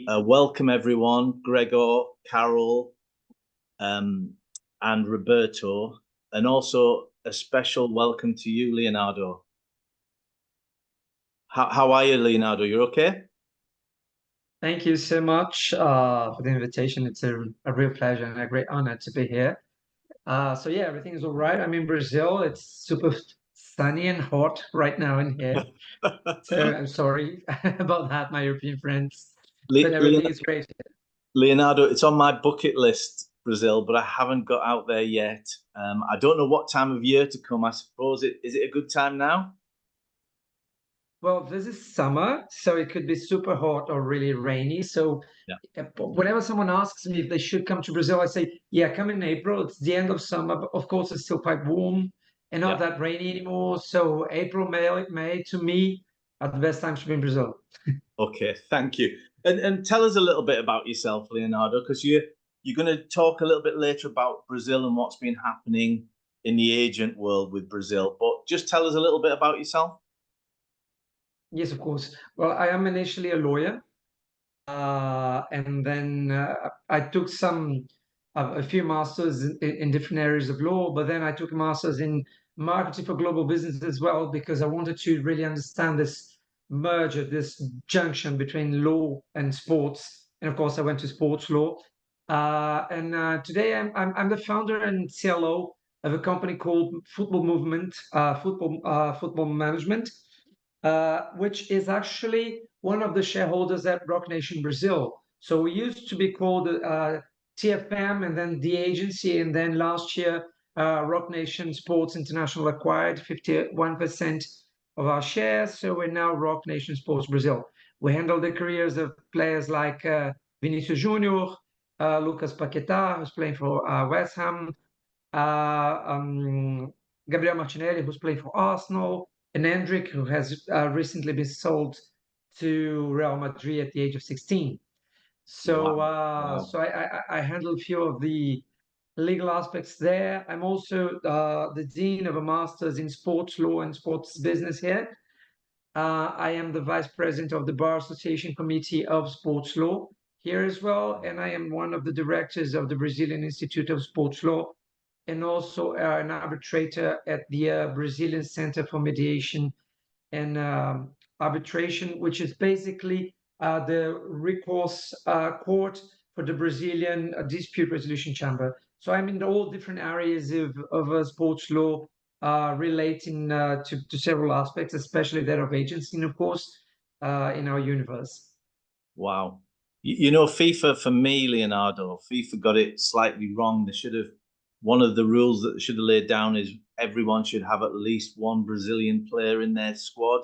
Welcome everyone, Gregor, Carol, and Roberto, and also a special welcome to you, Leonardo. How are you, Leonardo? You're okay? Thank you so much for the invitation. It's a real pleasure and a great honor to be here. So yeah, everything is all right. I'm in Brazil. It's super sunny and hot right now in here. So I'm sorry about that, my European friends. But everything is great. Leonardo, it's on my bucket list, Brazil, but I haven't got out there yet. I don't know what time of year to come. I suppose is it a good time now? Well, this is summer, so it could be super hot or really rainy. So whenever someone asks me if they should come to Brazil, I say, yeah, come in April. It's the end of summer, but of course it's still quite warm and not that rainy anymore. So April, May to me are the best times to be in Brazil. Okay, thank you. And tell us a little bit about yourself, Leonardo, because you're going to talk a little bit later about Brazil and what's been happening in the agent world with Brazil. But just tell us a little bit about yourself. Yes, of course. Well, I am initially a lawyer, and then I took a few masters in different areas of law, but then I took a master's in marketing for global business as well, because I wanted to really understand this merger, this junction between law and sports. And of course, I went to sports law. Today I'm the founder and CLO of a company called Football Movement, Football Management, which is actually one of the shareholders at Rock Nation Brazil. So we used to be called TFM and then the agency. And then last year, Rock Nation Sports International acquired 51% of our shares. So we're now Rock Nation Sports Brazil. We handle the careers of players like Vinicius Junior, Lucas Paquetá, who's playing for West Ham, Gabriel Martinelli, who's playing for Arsenal, and Hendrick, who has recently been sold to Real Madrid at the age of 16. So, Wow. so I handle a few of the legal aspects there. I'm also the dean of a master's in sports law and sports business here. I am the vice president of the Bar Association Committee of Sports Law here as well, and I am one of the directors of the Brazilian Institute of Sports Law, and also an arbitrator at the Brazilian Center for Mediation and Arbitration, which is basically the recourse court for the Brazilian dispute resolution chamber. So I'm in all different areas of sports law relating to several aspects, especially that of agency, and of course, in our universe. Wow. You know, FIFA, for me, Leonardo, FIFA got it slightly wrong. They should have, one of the rules that they should have laid down is everyone should have at least one Brazilian player in their squad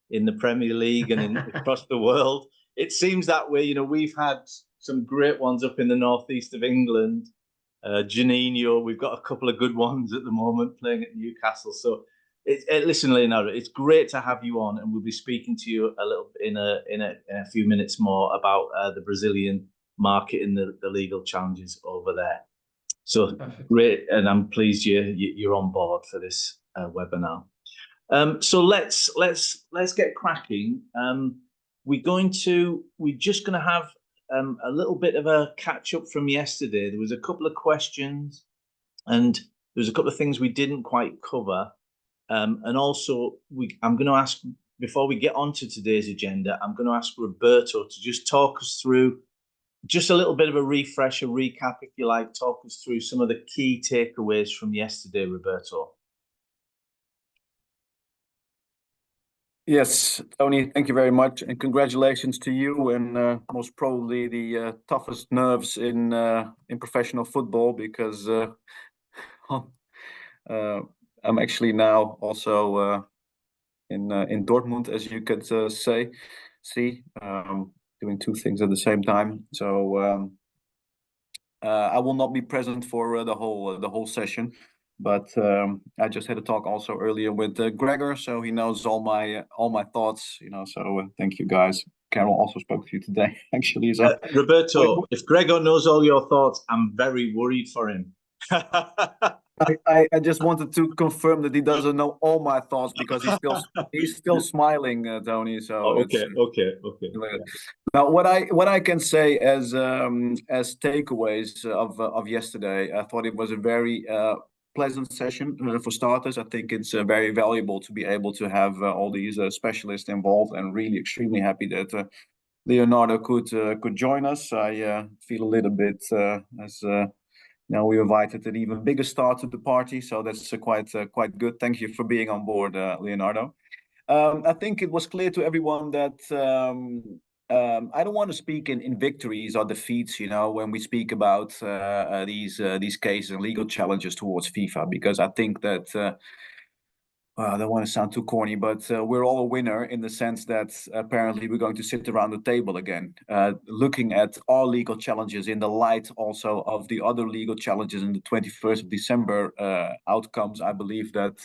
in the Premier League and across the world. It seems that way. You know, we've had some great ones up in the northeast of England. Janino, we've got a couple of good ones at the moment playing at Newcastle. So, listen, Leonardo, it's great to have you on, and we'll be speaking to you a little in a few minutes more about the Brazilian market and the legal challenges over there. So great, and I'm pleased you're on board for this webinar. So let's get cracking. We're just going to have a little bit of a catch up from yesterday. There was a couple of questions, and there was a couple of things we didn't quite cover. And also, I'm going to ask, before we get onto today's agenda, I'm going to ask Roberto to just talk us through just a little bit of a refresh, a recap, if you like. Talk us through some of the key takeaways from yesterday, Roberto. Yes, Tony, thank you very much, and congratulations to you and most probably the toughest nerves in professional football, because I'm actually now also in Dortmund, as you could see, doing two things at the same time. So I will not be present for the whole session. But I just had a talk also earlier with Gregor, so he knows all my thoughts, you know. So thank you, guys. Carol also spoke to you today, actually. So Roberto, if Gregor knows all your thoughts, I'm very worried for him. I just wanted to confirm that he doesn't know all my thoughts, because he's still smiling, Tony. So okay. Now, what I can say as takeaways of yesterday, I thought it was a very pleasant session for starters. I think it's very valuable to be able to have all these specialists involved, and really extremely happy that Leonardo could join us. I feel a little bit as now we invited an even bigger star to the party, so that's quite good. Thank you for being on board, Leonardo. I think it was clear to everyone that I don't want to speak in victories or defeats, you know, when we speak about these cases and legal challenges towards FIFA, because I think that I don't want to sound too corny, but we're all a winner in the sense that apparently we're going to sit around the table again, looking at all legal challenges in the light also of the other legal challenges in the 21st of December outcomes. I believe that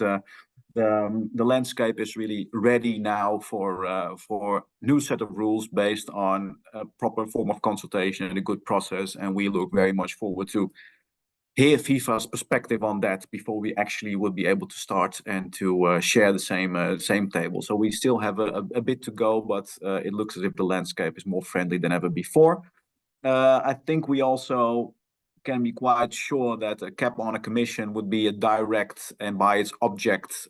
the landscape is really ready now for new set of rules based on a proper form of consultation and a good process, and we look very much forward to hear FIFA's perspective on that before we actually will be able to start and to share the same table. So we still have a bit to go, but it looks as if the landscape is more friendly than ever before. I think we also can be quite sure that a cap on a commission would be a direct and by its object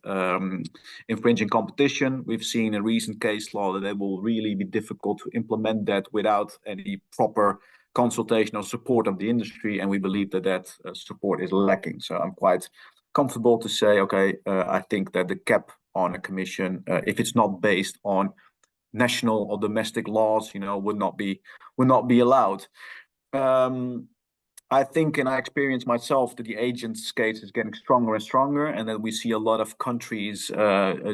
infringing competition. We've seen in recent case law that it will really be difficult to implement that without any proper consultation or support of the industry, and we believe that support is lacking. So I'm quite comfortable to say, okay, I think that the cap on a commission, if it's not based on national or domestic laws, you know, would not be allowed. I think, and I experience myself, that the agents case is getting stronger and stronger, and that we see a lot of countries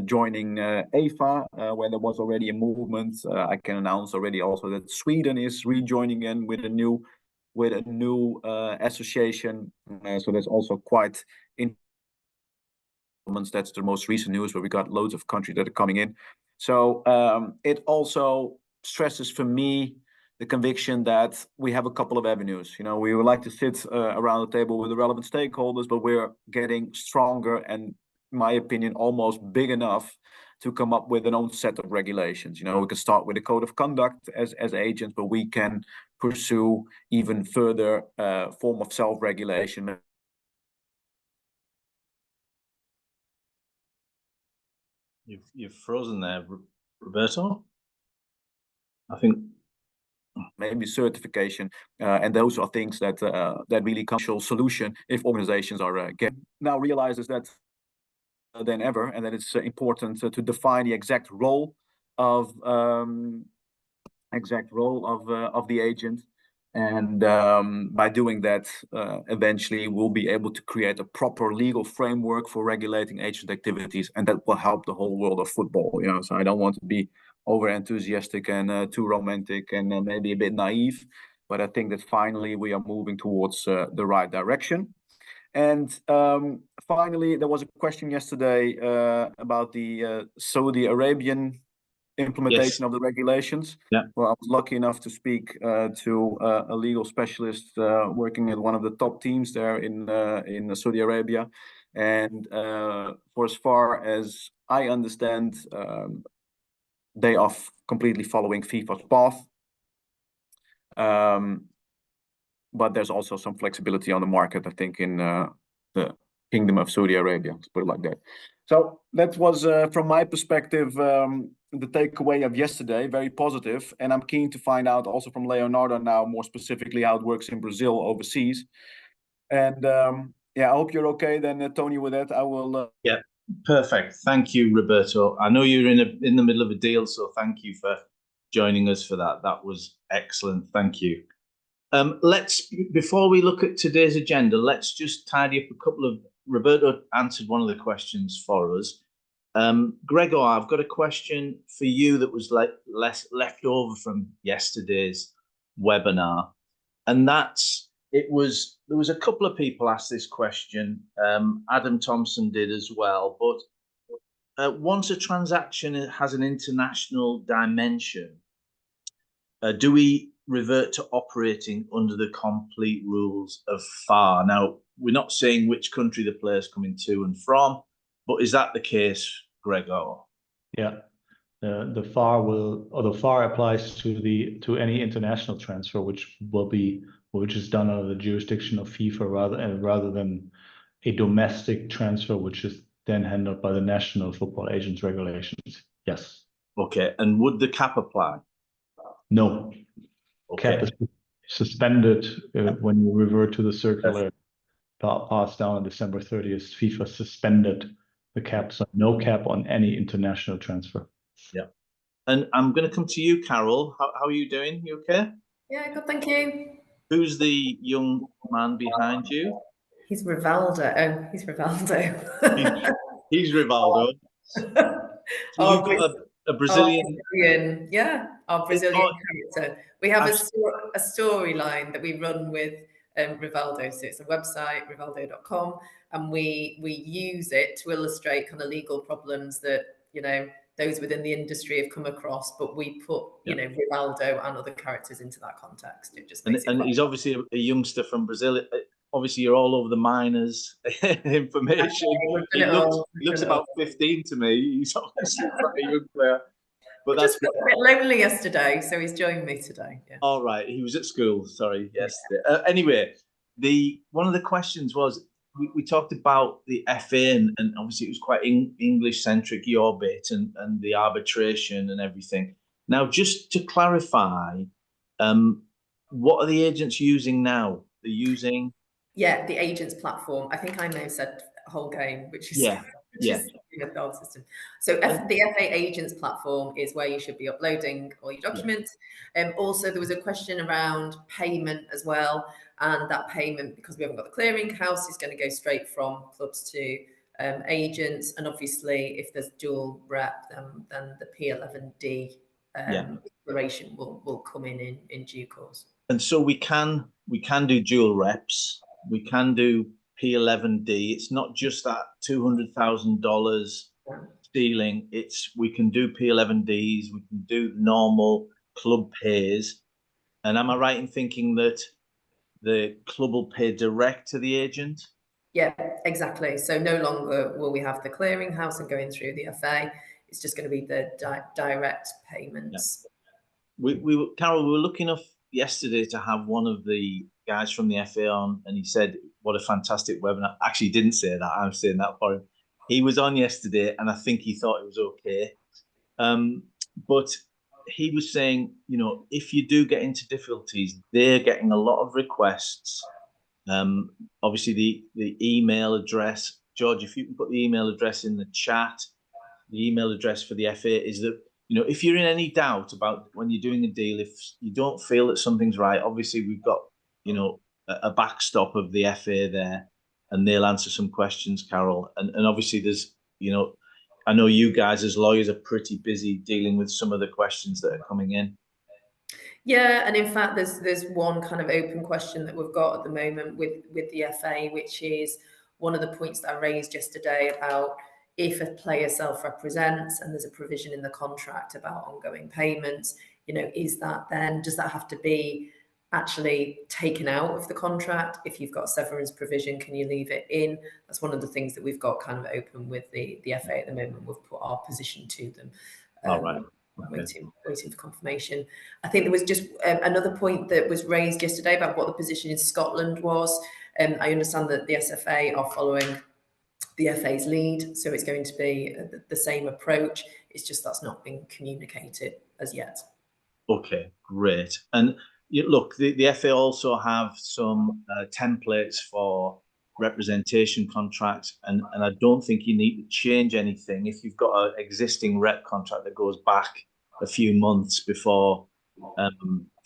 joining EFA, where there was already a movement. I can announce already also that Sweden is rejoining in with a new association. So that's also quite in. That's the most recent news, where we got loads of countries that are coming in. So it also stresses for me the conviction that we have a couple of avenues. You know, we would like to sit around the table with the relevant stakeholders, but we're getting stronger and, in my opinion, almost big enough to come up with an own set of regulations. You know, we can start with a code of conduct as agents, but we can pursue even further form of self-regulation. You've frozen there, Roberto. I think maybe certification, and those are things that that really come to a solution if organizations are now realizes that than ever, and that it's important to define the exact role of the agent, and by doing that, eventually we'll be able to create a proper legal framework for regulating agent activities, and that will help the whole world of football. You know, so I don't want to be over enthusiastic and too romantic and maybe a bit naive, but I think that finally we are moving towards the right direction. And finally, there was a question yesterday about the Saudi Arabian implementation of the regulations. Yeah. Well, I was lucky enough to speak to a legal specialist working at one of the top teams there in Saudi Arabia, and for as far as I understand, they are completely following FIFA's path. But there's also some flexibility on the market, I think, in the Kingdom of Saudi Arabia, let's put it like that. So that was, from my perspective, the takeaway of yesterday, very positive. And I'm keen to find out also from Leonardo now, more specifically, how it works in Brazil overseas. And yeah, I hope you're okay then, Tony, with that. I will... Yeah, perfect. Thank you, Roberto. I know you're in the middle of a deal, so thank you for joining us for that. That was excellent. Thank you. Before we look at today's agenda, let's just tidy up a couple of. Roberto answered one of the questions for us. Gregor, I've got a question for you that was left over from yesterday's webinar, and there was a couple of people asked this question. Adam Thompson did as well, but once a transaction has an international dimension, do we revert to operating under the complete rules of FFAR? Now, we're not saying which country the player's coming to and from, but is that the case, Gregor? Yeah. the FAR will, or the FAR applies to any international transfer, which is done under the jurisdiction of FIFA rather than a domestic transfer, which is then handled by the national football agents regulations. Yes. Okay. And would the cap apply? No. Okay. Cap is suspended when you revert to the circular passed down on December 30th. FIFA suspended the cap, so no cap on any international transfer. Yeah. And I'm going to come to you, Carol. How are you doing? You okay? Yeah, good, thank you. Who's the young man behind you? He's Rivaldo. Oh, he's Rivaldo. He's Rivaldo. So you've got a Brazilian. Our Brazilian character. We have a storyline that we run with Rivaldo. So it's a website, rivaldo.com, and we use it to illustrate kind of legal problems that, you know, those within the industry have come across, but we put, you know, Rivaldo and other characters into that context. It just makes and he's obviously a youngster from Brazil. Obviously, you're all over the minors information. He looks about 15 to me. He's obviously quite a young player. But that's just got a bit lonely yesterday, so he's joined me today. Yeah. All right, he was at school. Sorry, yesterday. Anyway, one of the questions was we talked about the FA and obviously it was quite English centric, your bit and the arbitration and everything. Now, just to clarify, what are the agents using now? They're using the agents platform. I think I may have said whole game, which is the system. So the FA agents platform is where you should be uploading all your documents. Also, there was a question around payment as well, and that payment, because we haven't got the clearinghouse, is going to go straight from clubs to agents. And obviously, if there's dual rep, then the P11D declaration will come in due course. And so we can do dual reps. We can do P11D. It's not just that $200,000 ceiling. We can do P11Ds. We can do normal club pays. And am I right in thinking that the club will pay direct to the agent? Yeah, exactly. So no longer will we have the clearinghouse and going through the FA. It's just going to be the direct payments. Yeah. Carol, we were lucky enough yesterday to have one of the guys from the FA on, and he said, what a fantastic webinar. Actually, he didn't say that. I'm saying that for him. He was on yesterday, and I think he thought it was okay. But he was saying, you know, if you do get into difficulties, they're getting a lot of requests. Obviously, the email address, George, if you can put the email address in the chat, the email address for the FA is that, you know, if you're in any doubt about when you're doing a deal, if you don't feel that something's right, obviously we've got, you know, a backstop of the FA there, and they'll answer some questions, Carol. And obviously there's, you know, I know you guys as lawyers are pretty busy dealing with some of the questions that are coming in. Yeah, and in fact, there's one kind of open question that we've got at the moment with the FA, which is one of the points that I raised yesterday about if a player self-represents and there's a provision in the contract about ongoing payments, you know, does that have to be actually taken out of the contract? If you've got a severance provision, can you leave it in? That's one of the things that we've got kind of open with the FA at the moment. We've put our position to them. All right. Okay. Waiting for confirmation. I think there was just another point that was raised yesterday about what the position in Scotland was. I understand that the SFA are following the FA's lead, so it's going to be the same approach. It's just that's not been communicated as yet. Okay, great. And look, the FA also have some templates for representation contracts, and I don't think you need to change anything. If you've got an existing rep contract that goes back a few months before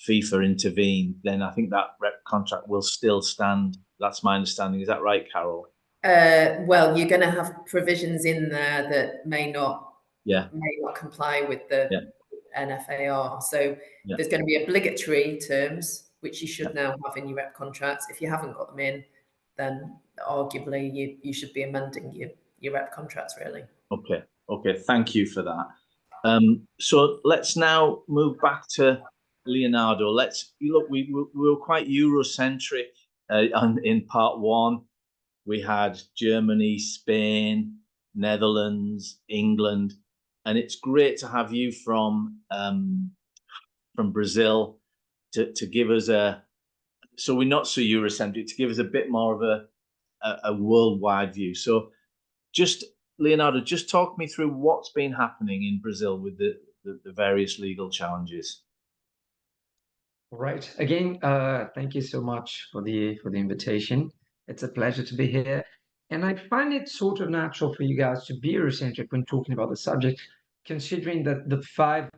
FIFA intervened, then I think that rep contract will still stand. That's my understanding. Is that right, Carol? Well, you're going to have provisions in there that may not comply with the NFAR. So there's going to be obligatory terms, which you should now have in your rep contracts. If you haven't got them in, then arguably you should be amending your rep contracts, really. Okay, thank you for that. So let's now move back to Leonardo. We were quite Eurocentric in part one. We had Germany, Spain, Netherlands, England. and it's great to have you from Brazil to give us so we're not so Eurocentric, to give us a bit more of a worldwide view. So just, Leonardo, just talk me through what's been happening in Brazil with the various legal challenges. Right. Again, thank you so much for the invitation. It's a pleasure to be here. And I find it sort of natural for you guys to be Eurocentric when talking about the subject, considering that the 5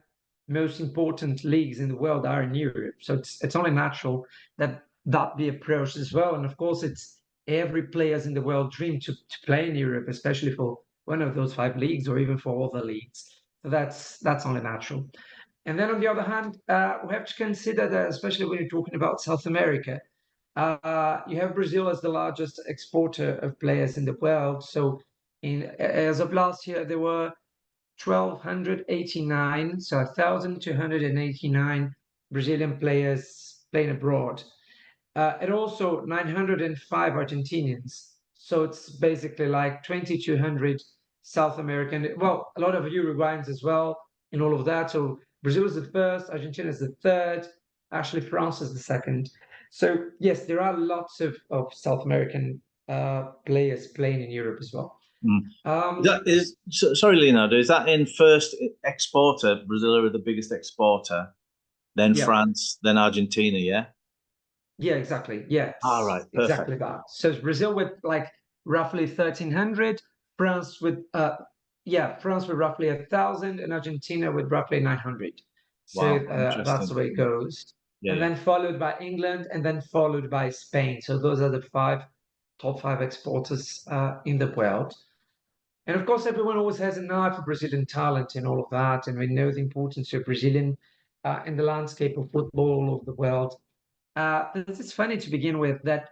most important leagues in the world are in Europe. So it's only natural that that be approached as well. And of course, it's every player's in the world dream to play in Europe, especially for one of those 5 leagues or even for all the leagues. So that's only natural. And then on the other hand, we have to consider that, especially when you're talking about South America, you have Brazil as the largest exporter of players in the world. So as of last year, there were 1,289, so 1,289 Brazilian players playing abroad. And also 905 Argentinians. So it's basically like 2,200 South American, well, a lot of Uruguayans as well, and all of that. So Brazil is the first, Argentina is the third, actually France is the second. So yes, there are lots of South American players playing in Europe as well. Sorry, Leonardo, is that in first exporter? Brazil are the biggest exporter, then France, then Argentina, yeah? Yeah, exactly. Yeah. All right, perfect. Exactly that. So it's Brazil with like roughly 1,300, France with France with roughly 1,000, and Argentina with roughly 900. So that's the way it goes. Yeah, and then followed by England, and then followed by Spain. So those are the top 5 exporters in the world. And of course, everyone always has an eye for Brazilian talent and all of that. And we know the importance of Brazilian in the landscape of football all over the world. This is funny to begin with, that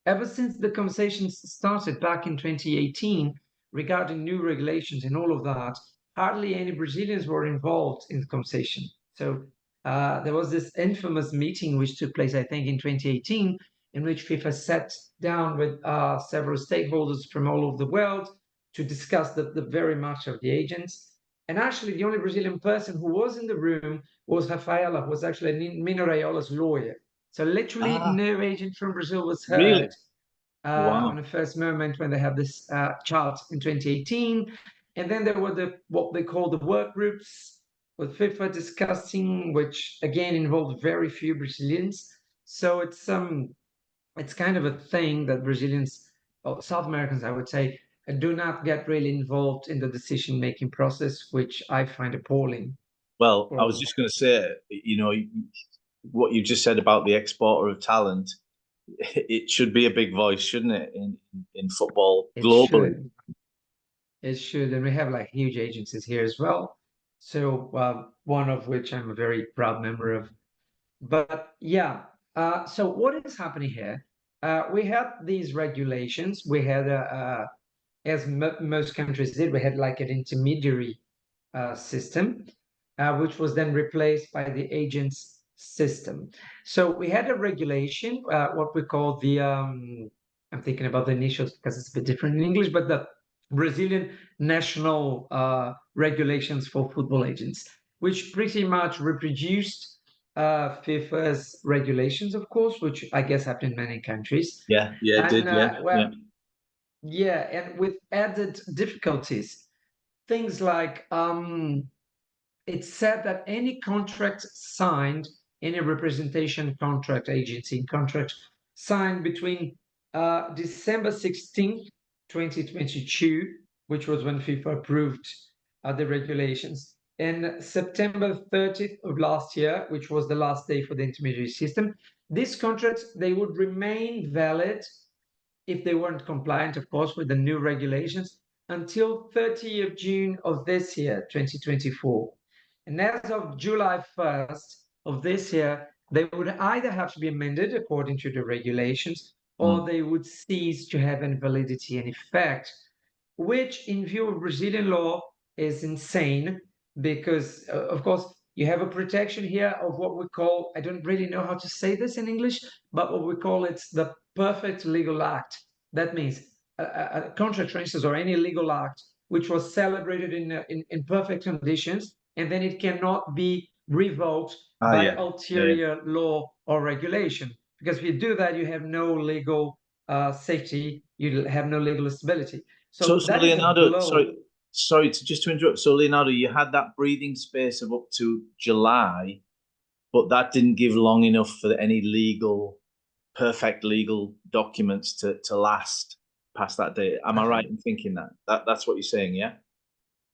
ever since the conversations started back in 2018 regarding new regulations and all of that, hardly any Brazilians were involved in the conversation. So there was this infamous meeting which took place, I think, in 2018, in which FIFA sat down with several stakeholders from all over the world to discuss the very much of the agents. And actually, the only Brazilian person who was in the room was Rafaela, who was actually Mino Raiola's lawyer. So literally no agent from Brazil was heard. Really? On the first moment when they had this chart in 2018. And then there were what they call the work groups with FIFA discussing, which again involved very few Brazilians. So it's kind of a thing that Brazilians, or South Americans, I would say, do not get really involved in the decision-making process, which I find appalling. Well, I was just going to say, what you just said about the exporter of talent, it should be a big voice, shouldn't it, in football globally? It should, and we have like huge agencies here as well. So one of which I'm a very proud member of. But yeah, so what is happening here? We had these regulations. We had as most countries did, we had like an intermediary system, which was then replaced by the agents system. So we had a regulation, what we call the, I'm thinking about the initials because it's a bit different in English, but the Brazilian national regulations for football agents, which pretty much reproduced FIFA's regulations, of course, which I guess happened in many countries. Yeah, it did. And with added difficulties, things like it said that any contract signed, any representation contract, agency contract signed between December 16th, 2022, which was when FIFA approved the regulations, and September 30th of last year, which was the last day for the intermediary system, these contracts, they would remain valid if they weren't compliant, of course, with the new regulations until 30th of June of this year, 2024. And as of July 1st of this year, they would either have to be amended according to the regulations, or they would cease to have any validity and effect, which in view of Brazilian law is insane because, of course, you have a protection here of what we call, I don't really know how to say this in English, but what we call it's the perfect legal act. That means a contract, for instance, or any legal act which was celebrated in perfect conditions, and then it cannot be revoked by ulterior law or regulation. Because if you do that, you have no legal safety, you have no legal stability. So that Leonardo, sorry to interrupt. So Leonardo, you had that breathing space of up to July, but that didn't give long enough for any perfect legal documents to last past that date. Am I right in thinking that's what you're saying? Yeah.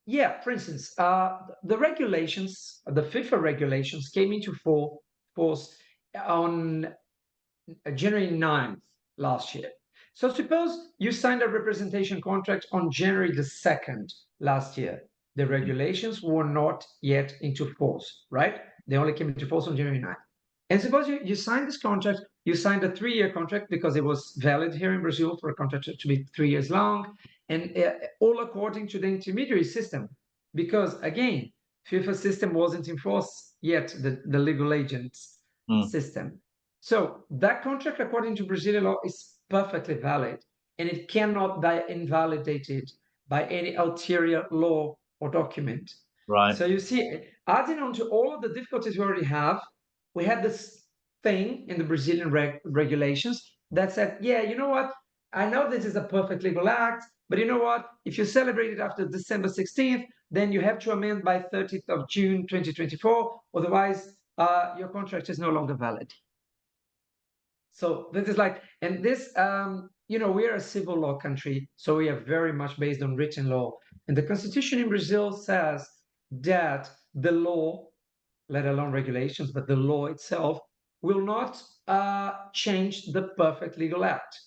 Yeah. For instance, the regulations, the FIFA regulations, came into force on January 9th last year. So suppose you signed a representation contract on January the 2nd last year. The regulations were not yet into force, right? They only came into force on January 9th. And suppose you signed this contract, you signed a 3-year contract because it was valid here in Brazil for a contract to be 3 years long, and all according to the intermediary system. Because again, FIFA system wasn't in force yet, the legal agents system. So that contract, according to Brazilian law, is perfectly valid, and it cannot be invalidated by any ulterior law or document. Right. So you see, adding on to all of the difficulties we already have, we had this thing in the Brazilian regulations that said, yeah, you know what? I know this is a perfect legal act, but you know what? If you celebrate it after December 16th, then you have to amend by 30th of June 2024. Otherwise, your contract is no longer valid. So this is like, and this, we are a civil law country, so we are very much based on written law. And the constitution in Brazil says that the law, let alone regulations, but the law itself will not change the perfect legal act.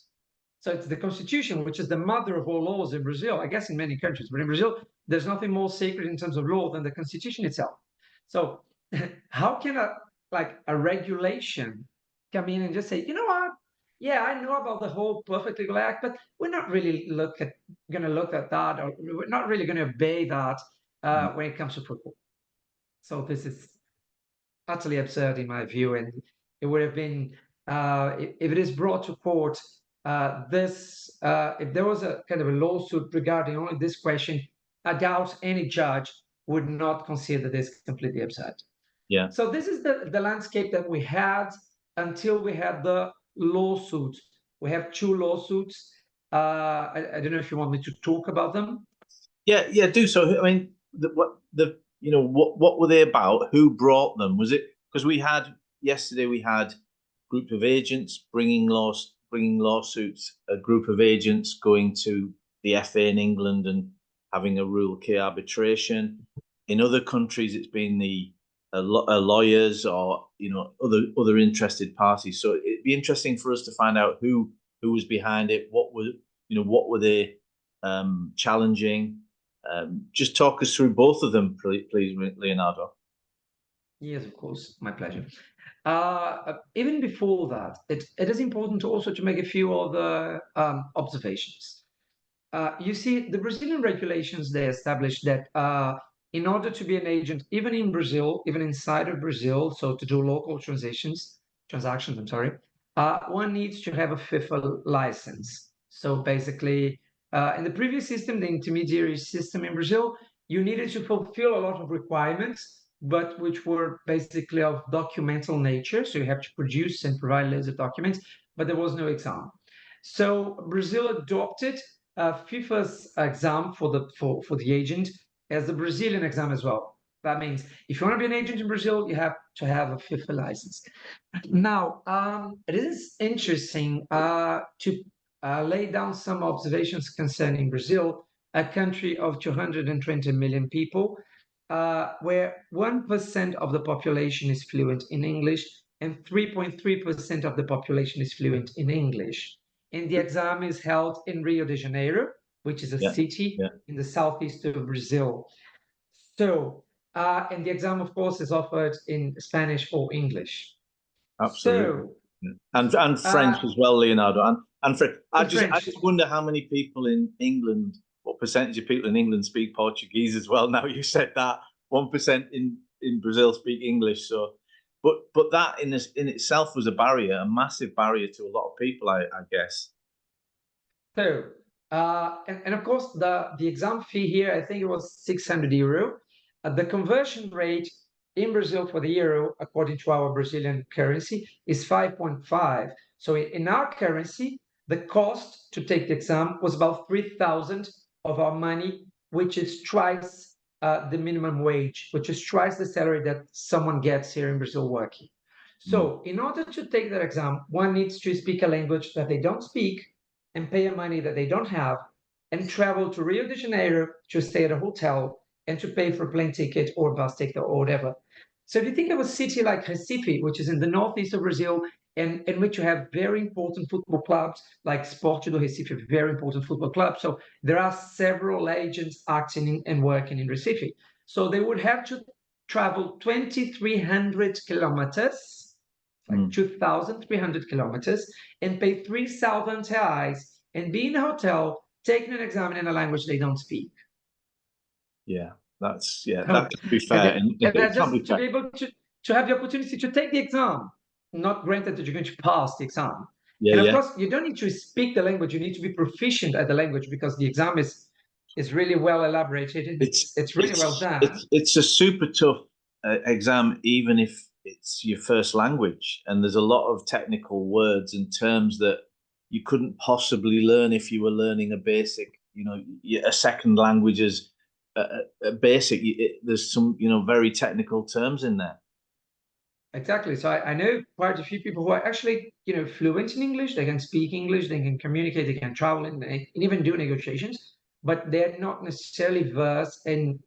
So it's the constitution, which is the mother of all laws in Brazil, I guess in many countries, but in Brazil, there's nothing more sacred in terms of law than the constitution itself. So how can a regulation come in and just say, you know what? Yeah, I know about the whole perfect legal act, but we're not really going to look at that, or we're not really going to obey that when it comes to football. So this is utterly absurd in my view, and it would have been if it is brought to court. If there was a kind of a lawsuit regarding only this question, I doubt any judge would not consider this completely absurd. Yeah. So this is the landscape that we had until we had the lawsuit. We have 2 lawsuits. I don't know if you want me to talk about them. Yeah, do so. I mean, what were they about? Who brought them? Was it because yesterday we had a group of agents bringing lawsuits, a group of agents going to the FA in England and having a Rule K arbitration. In other countries, it's been the lawyers or other interested parties. So it'd be interesting for us to find out who was behind it. What were they challenging? Just talk us through both of them, please, Leonardo. Yes, of course, my pleasure. Even before that, it is important also to make a few other observations. You see, the Brazilian regulations, they established that in order to be an agent, even in Brazil, even inside of Brazil, so to do local transactions, one needs to have a FIFA license. So basically, in the previous system, the intermediary system in Brazil, you needed to fulfill a lot of requirements, but which were basically of documental nature. So you have to produce and provide laser documents, but there was no exam. So Brazil adopted FIFA's exam for the agent as the Brazilian exam as well. That means if you want to be an agent in Brazil, you have to have a FIFA license. Now, it is interesting to lay down some observations concerning Brazil, a country of 220 million people, where 1% of the population is fluent in English and 3.3% of the population is fluent in English. And the exam is held in Rio de Janeiro, which is a city in the southeast of Brazil. So, and the exam, of course, is offered in Spanish or English. Absolutely. So, and French as well, Leonardo. And French. I just wonder how many people in England, what percentage of people in England speak Portuguese as well. Now you said that 1% in Brazil speak English. So, but that in itself was a barrier, a massive barrier to a lot of people, I guess. So And of course, the exam fee here, I think it was €600. The conversion rate in Brazil for the euro, according to our Brazilian currency, is 5.5. So in our currency, the cost to take the exam was about 3,000 of our money, which is twice the minimum wage, which is twice the salary that someone gets here in Brazil working. So in order to take that exam, one needs to speak a language that they don't speak and pay a money that they don't have and travel to Rio de Janeiro to stay at a hotel and to pay for a plane ticket or bus ticket or whatever. So if you think of a city like Recife, which is in the northeast of Brazil, and in which you have very important football clubs like Sport do Recife, a very important football club. So there are several agents acting and working in Recife. So they would have to travel 2,300 kilometers, like 2,300 kilometers, and pay 3,000 reais and be in a hotel taking an exam in a language they don't speak. Yeah, that can be fair. And just to be able to have the opportunity to take the exam, not granted that you're going to pass the exam. And of course, you don't need to speak the language, you need to be proficient at the language because the exam is really well elaborated. It's really well done. It's a super tough exam, even if it's your first language. And there's a lot of technical words and terms that you couldn't possibly learn if you were learning a basic, a second language is a basic. There's some, very technical terms in there. Exactly. So I know quite a few people who are actually, fluent in English. They can speak English, they can communicate, they can travel, and even do negotiations, but they're not necessarily versed in,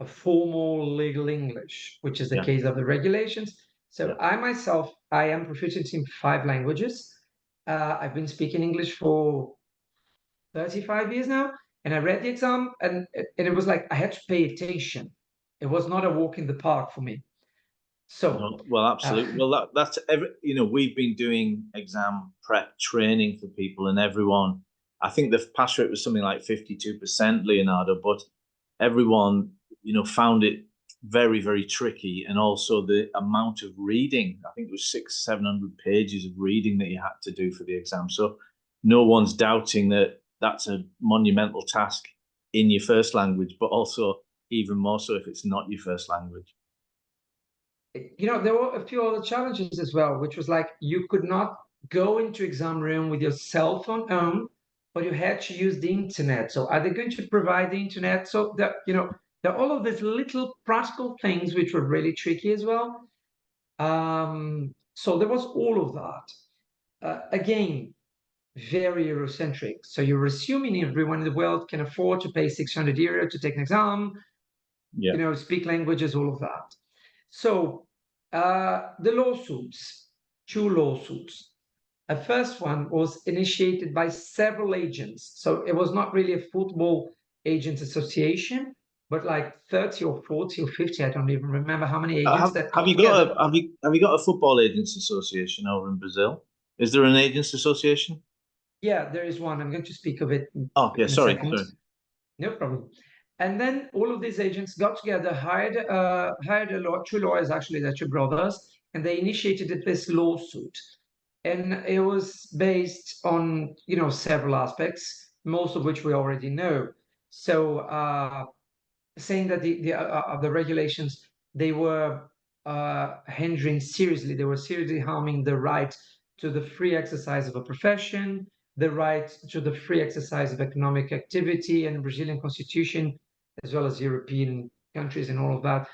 a formal legal English, which is the case of the regulations. So I myself, I am proficient in 5 languages. I've been speaking English for 35 years now, and I read the exam, and it was like I had to pay attention. It was not a walk in the park for me. So well, absolutely. Well, that's we've been doing exam prep training for people, and everyone. I think the pass rate was something like 52%, Leonardo, but everyone found it very, very tricky, and also the amount of reading. I think it was 600-700 pages of reading that you had to do for the exam. So no one's doubting that that's a monumental task in your first language, but also even more so if it's not your first language. There were a few other challenges as well, which was like you could not go into exam room with your cell phone on, but you had to use the internet. So are they going to provide the internet? So there are all of these little practical things which were really tricky as well. So there was all of that. Again, very Eurocentric. So you're assuming everyone in the world can afford to pay €600 to take an exam, speak languages, all of that. So the lawsuits, 2 lawsuits. The first one was initiated by several agents. So it was not really a football agents association, but like 30 or 40 or 50, I don't even remember how many agents have you got a football agents association over in Brazil? Is there an agents association? Yeah, there is one. I'm going to speak of it in sorry. No problem. And then all of these agents got together, hired a 2 lawyers, actually, they're 2 brothers, and they initiated this lawsuit. And it was based on, several aspects, most of which we already know. So saying that the regulations, they were hindering seriously, they were seriously harming the right to the free exercise of a profession, the right to the free exercise of economic activity, and Brazilian constitution, as well as European countries and all of that.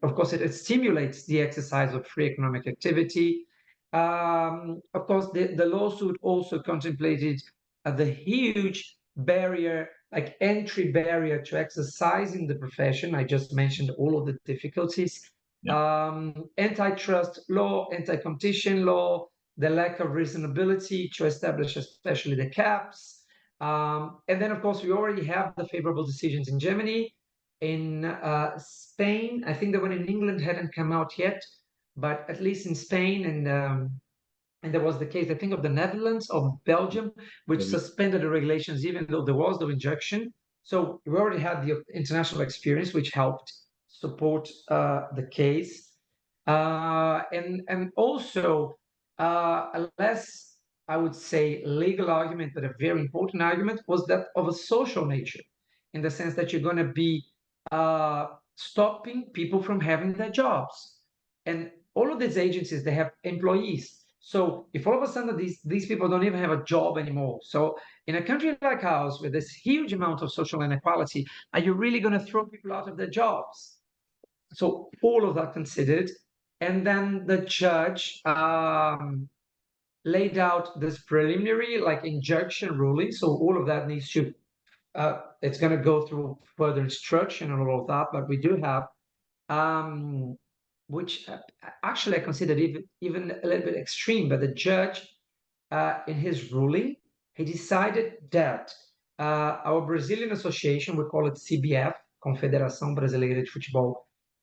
Of course, it stimulates the exercise of free economic activity. Of course, the lawsuit also contemplated the huge barrier, like entry barrier to exercising the profession. I just mentioned all of the difficulties. Antitrust law, anti-competition law, the lack of reasonability to establish especially the caps. And then, of course, we already have the favorable decisions in Germany, in Spain. I think the one in England hadn't come out yet, but at least in Spain, and there was the case, I think, of the Netherlands, of Belgium, which suspended the regulations even though there was no injunction. So we already had the international experience, which helped support the case. And also a less I would say, legal argument, but a very important argument, was that of a social nature, in the sense that you're going to be stopping people from having their jobs. And all of these agencies, they have employees. So if all of a sudden these people don't even have a job anymore, so in a country like ours, with this huge amount of social inequality, are you really going to throw people out of their jobs? So all of that considered, and then the judge laid out this preliminary, like, injunction ruling. So all of that needs to, it's going to go through further instruction and all of that. But we do have, which actually I considered even a little bit extreme. But the judge, in his ruling, he decided that our Brazilian association, we call it CBF, Confederação Brasileira de Futebol,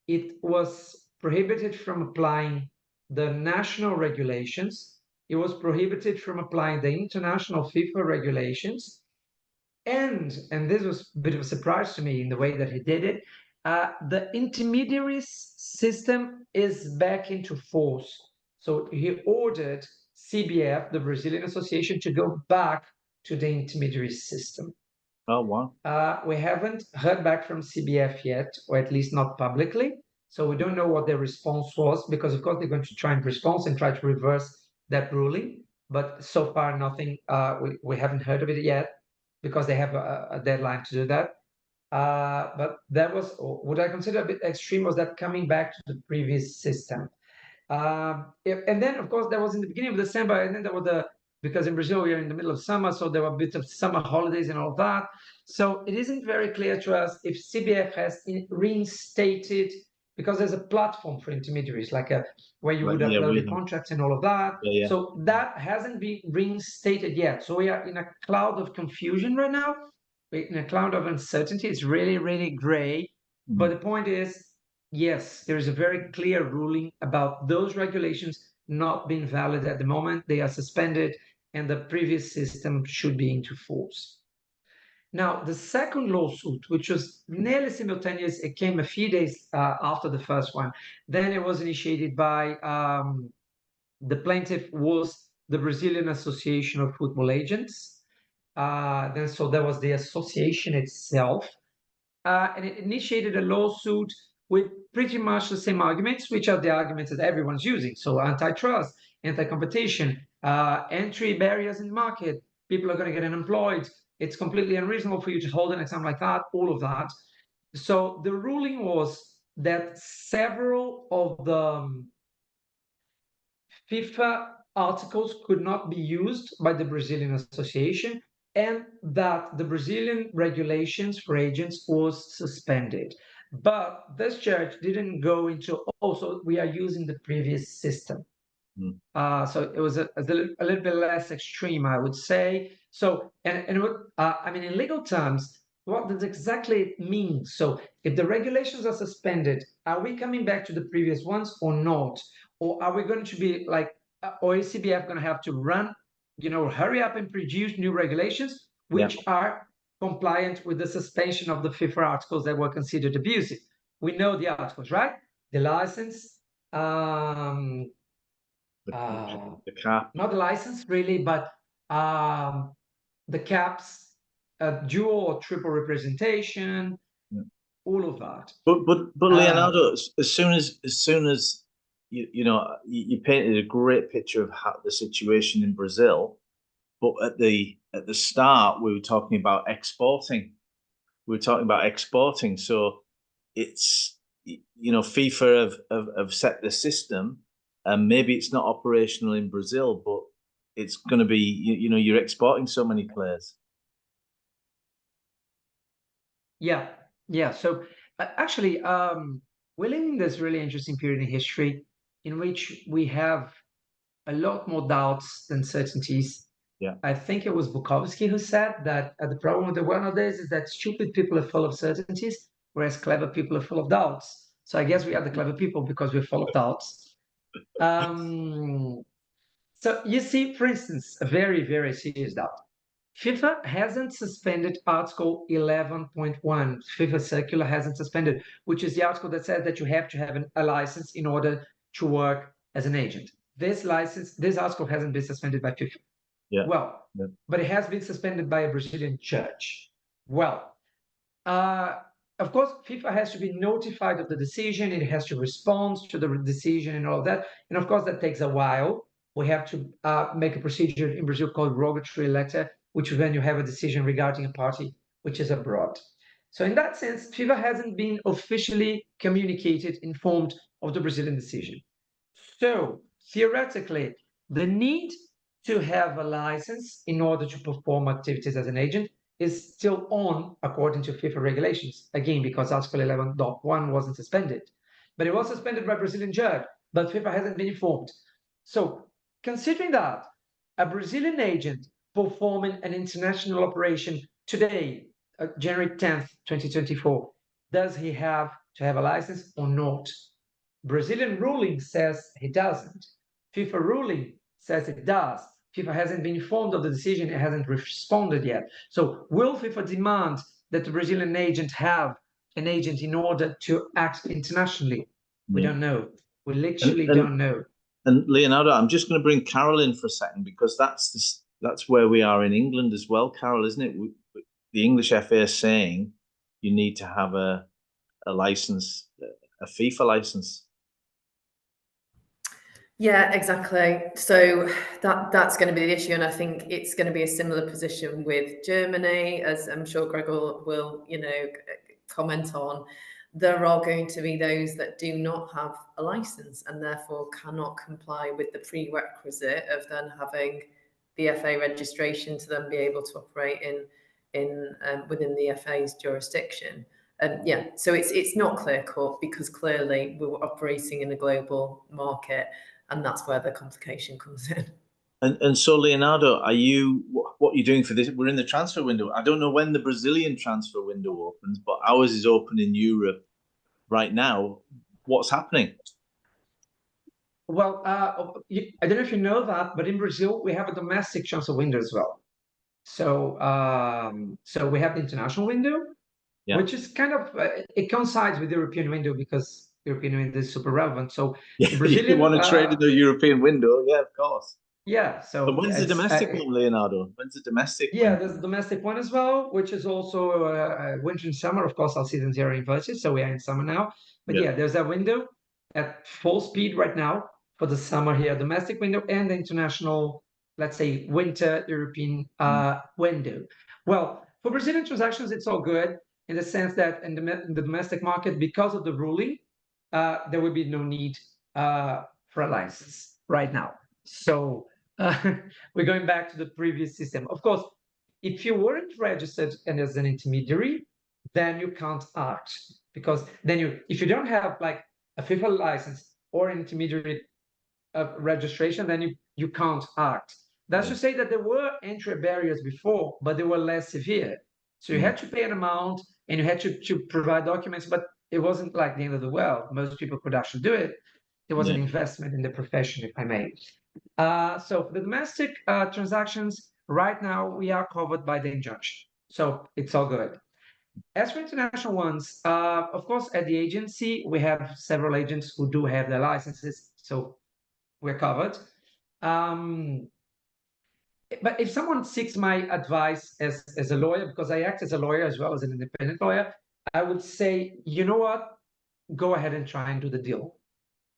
it was prohibited from applying the national regulations. It was prohibited from applying the international FIFA regulations. And this was a bit of a surprise to me in the way that he did it. The intermediaries system is back into force. So he ordered CBF, the Brazilian Association, to go back to the intermediaries system. Oh, wow. We haven't heard back from CBF yet, or at least not publicly. So we don't know what their response was, because of course they're going to try and respond and try to reverse that ruling. But so far, nothing. We haven't heard of it yet, because they have a deadline to do that. But that was what I consider a bit extreme, was that coming back to the previous system. And then, of course, that was in the beginning of December, and then there were because in Brazil we are in the middle of summer, so there were a bit of summer holidays and all of that. So it isn't very clear to us if CBF has reinstated, because there's a platform for intermediaries, like where you would upload the contracts and all of that. So that hasn't been reinstated yet. So we are in a cloud of confusion right now, in a cloud of uncertainty. It's really, really gray. But the point is, yes, there is a very clear ruling about those regulations not being valid at the moment. They are suspended, and the previous system should be into force. Now, the second lawsuit, which was nearly simultaneous, it came a few days after the first one. Then it was initiated by the plaintiff was the Brazilian Association of Football Agents. Then so there was the association itself, and it initiated a lawsuit with pretty much the same arguments, which are the arguments that everyone's using. So antitrust, anti-competition, entry barriers in the market, people are going to get unemployed, it's completely unreasonable for you to hold an exam like that, all of that. So the ruling was that several of the FIFA articles could not be used by the Brazilian Association, and that the Brazilian regulations for agents was suspended. But this judge didn't go into, so we are using the previous system. So it was a little bit less extreme, I would say. So, and what, I mean, in legal terms, what does exactly it mean? So if the regulations are suspended, are we coming back to the previous ones or not? Or are we going to be like, or is CBF going to have to run, hurry up and produce new regulations, which are compliant with the suspension of the FIFA articles that were considered abusive? We know the articles, right? The license, the cap. Not the license really, but the caps, dual or triple representation, all of that. But Leonardo, as soon as you painted a great picture of how the situation in Brazil, but at the start we were talking about exporting. So it's FIFA have set the system, and maybe it's not operational in Brazil, but it's going to be you're exporting so many players. Yeah. So actually, we're living this really interesting period in history in which we have a lot more doubts than certainties. I think it was Bukowski who said that the problem with the world nowadays is that stupid people are full of certainties, whereas clever people are full of doubts. So I guess we are the clever people because we're full of doubts. So you see, for instance, a very, very serious doubt. FIFA hasn't suspended Article 11.1. FIFA circular hasn't suspended, which is the article that says that you have to have a license in order to work as an agent. This article hasn't been suspended by FIFA. Yeah. Well, Yeah. but it has been suspended by a Brazilian judge. Well, of course, FIFA has to be notified of the decision. It has to respond to the decision and all of that. And of course, that takes a while. We have to make a procedure in Brazil called rogatory letter, which then you have a decision regarding a party which is abroad. So in that sense, FIFA hasn't been officially communicated, informed of the Brazilian decision. So theoretically, the need to have a license in order to perform activities as an agent is still on according to FIFA regulations. Again, because Article 11.1 wasn't suspended, but it was suspended by Brazilian judge, but FIFA hasn't been informed. So considering that a Brazilian agent performing an international operation today, January 10th, 2024, does he have to have a license or not? Brazilian ruling says he doesn't. FIFA ruling says it does. FIFA hasn't been informed of the decision. It hasn't responded yet. So will FIFA demand that the Brazilian agent have an agent in order to act internationally? We don't know. We literally don't know. And Leonardo, I'm just going to bring Carol in for a second, because that's where we are in England as well, Carol, isn't it? The English FA is saying you need to have a license, a FIFA license. Yeah, exactly. So that's going to be the issue, and I think it's going to be a similar position with Germany, as I'm sure Greg will comment on. There are going to be those that do not have a license and therefore cannot comply with the prerequisite of then having the FA registration to then be able to operate in within the FA's jurisdiction. Yeah, so it's not clear cut, because clearly we're operating in a global market, and that's where the complication comes in. And so, Leonardo, what are you doing for this? We're in the transfer window. I don't know when the Brazilian transfer window opens, but ours is open in Europe right now. What's happening? Well, I don't know if you know that, but in Brazil, we have a domestic transfer window as well. So, so we have the international window, Yeah. which is kind of, it coincides with the European window because the European window is super relevant. So Yeah, Brazilian, you want to trade in the European window? Yeah, of course. Yeah. So but when's the domestic one, Leonardo? When's the domestic? Yeah, there's the domestic one as well, which is also winter and summer. Of course, our seasons here are inverted, so we are in summer now. But yeah, there's a window at full speed right now for the summer here, domestic window, and the international, let's say, winter European window. Well, for Brazilian transactions, it's all good in the sense that in the domestic market, because of the ruling, there will be no need for a license right now. So we're going back to the previous system. Of course, if you weren't registered and as an intermediary, then you can't act, because then if you don't have like a FIFA license or an intermediary registration, then you can't act. That's to say that there were entry barriers before, but they were less severe. So you had to pay an amount and you had to provide documents, but it wasn't like the end of the world. Most people could actually do it. It was an investment in the profession, if I may. So for the domestic transactions, right now we are covered by the injunction. So it's all good. As for international ones, of course, at the agency, we have several agents who do have their licenses, so we're covered. But if someone seeks my advice as a lawyer, because I act as a lawyer as well as an independent lawyer, I would say, you know what, go ahead and try and do the deal.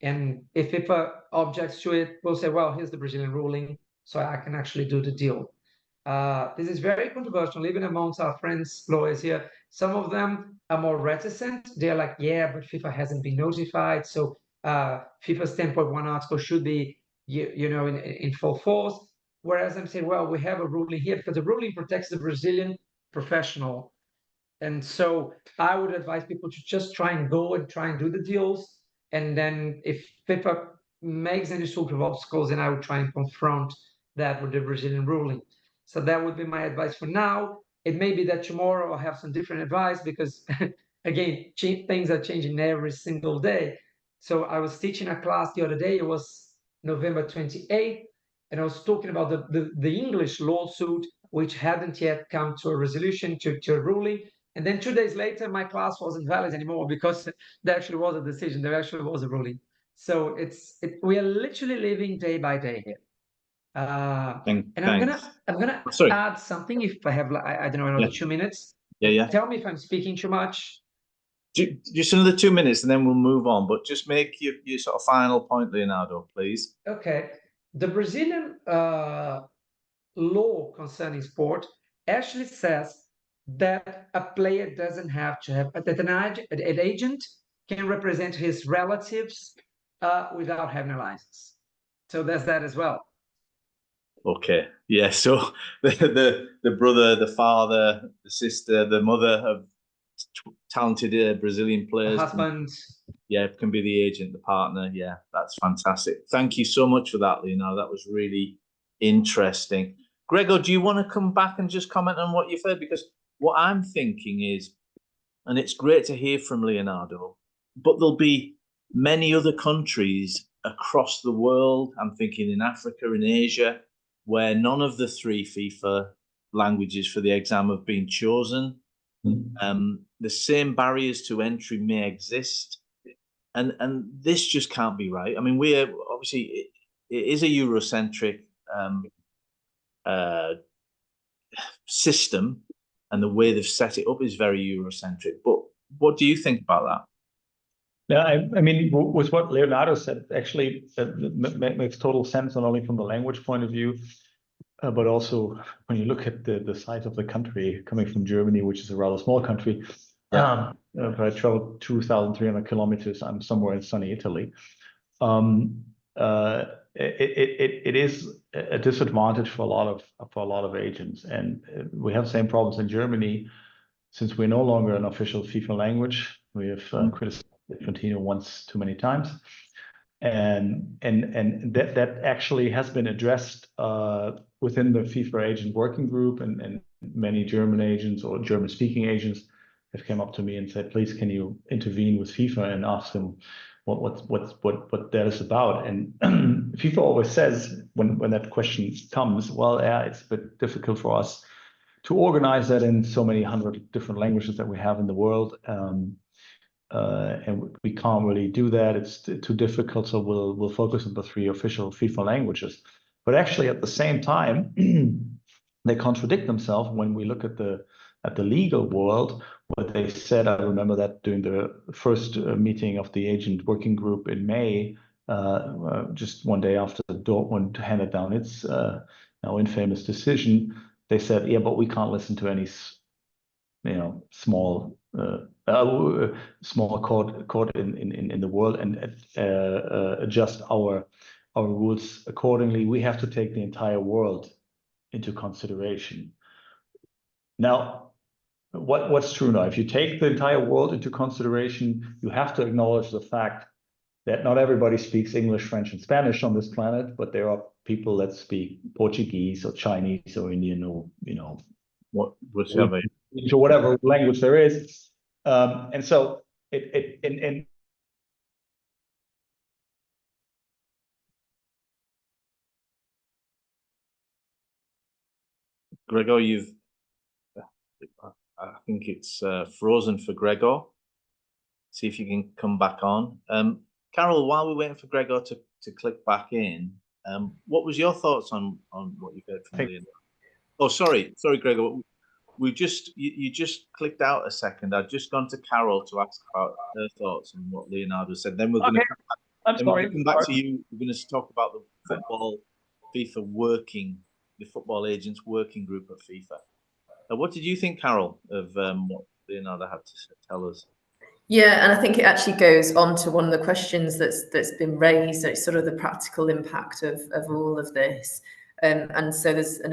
And if FIFA objects to it, we'll say, well, here's the Brazilian ruling, so I can actually do the deal. This is very controversial, even amongst our friends, lawyers here. Some of them are more reticent. They're like, yeah, but FIFA hasn't been notified, so FIFA's 10.1 article should be, in full force. Whereas I'm saying, well, we have a ruling here because the ruling protects the Brazilian professional. And so I would advise people to just try and go and try and do the deals. And then if FIFA makes any sort of obstacles, then I would try and confront that with the Brazilian ruling. So that would be my advice for now. It may be that tomorrow I'll have some different advice because, again, things are changing every single day. So I was teaching a class the other day. It was November 28th. And I was talking about the English lawsuit, which hadn't yet come to a resolution, to a ruling. And then 2 days later, my class wasn't valid anymore because there actually was a decision. There actually was a ruling. So we are literally living day by day here. And I'm gonna Sorry. add something if I have, I don't know, another 2 minutes. Yeah. Tell me if I'm speaking too much. Just another 2 minutes and then we'll move on. But just make your sort of final point, Leonardo, please. Okay. The Brazilian law concerning sport actually says that a player doesn't have to have, that an agent can represent his relatives without having a license. So there's that as well. Okay. Yeah. So the brother, the father, the sister, the mother of talented Brazilian players. The husband. Can be the agent, the partner. Yeah, that's fantastic. Thank you so much for that, Leonardo. That was really interesting. Gregor, do you want to come back and just comment on what you've heard? Because what I'm thinking is, and it's great to hear from Leonardo, but there'll be many other countries across the world, I'm thinking in Africa, in Asia, where none of the 3 FIFA languages for the exam have been chosen. The same barriers to entry may exist. And this just can't be right. I mean, we're obviously, it is a Eurocentric system, and the way they've set it up is very Eurocentric. But what do you think about that? Yeah, I mean, with what Leonardo said, actually, that makes total sense, not only from the language point of view, but also when you look at the size of the country, coming from Germany, which is a rather small country. If I travel 2,300 kilometers, I'm somewhere in sunny Italy. It is a disadvantage for a lot of agents, and we have the same problems in Germany. Since we're no longer an official FIFA language, we have criticized Continue once too many times, and that actually has been addressed within the FIFA agent working group, and many German agents or German-speaking agents have come up to me and said, please, can you intervene with FIFA and ask them what that is about? And FIFA always says when that question comes, well, yeah, it's a bit difficult for us to organize that in so many hundred different languages that we have in the world. And we can't really do that. It's too difficult. So we'll focus on the 3 official FIFA languages. But actually, at the same time, they contradict themselves when we look at the legal world, where they said, I remember that during the first meeting of the agent working group in May, just one day after Dortmund handed down its now infamous decision, they said, yeah, but we can't listen to any small court in the world and adjust our rules accordingly. We have to take the entire world into consideration. Now, what's true now? If you take the entire world into consideration, you have to acknowledge the fact that not everybody speaks English, French, and Spanish on this planet, but there are people that speak Portuguese or Chinese or Indian or whatever language there is, and so and Gregor, I think it's frozen for Gregor. See if you can come back on. Carol, while we're waiting for Gregor to click back in, what was your thoughts on what you heard from Leonardo? Oh, sorry, Gregor. You just clicked out a second. I've just gone to Carol to ask about her thoughts on what Leonardo said. Then we're going to come back to you. We're going to talk about the the football agents working group at FIFA. What did you think, Carol, of what Leonardo had to tell us? Yeah, and I think it actually goes on to one of the questions that's been raised. So it's sort of the practical impact of all of this. And so there's an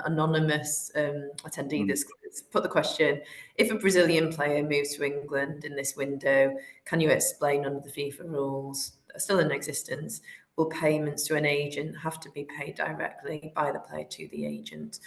anonymous attendee that's put the question: if a Brazilian player moves to England in this window, can you explain under the FIFA rules that are still in existence, will payments to an agent have to be paid directly by the player to the agent?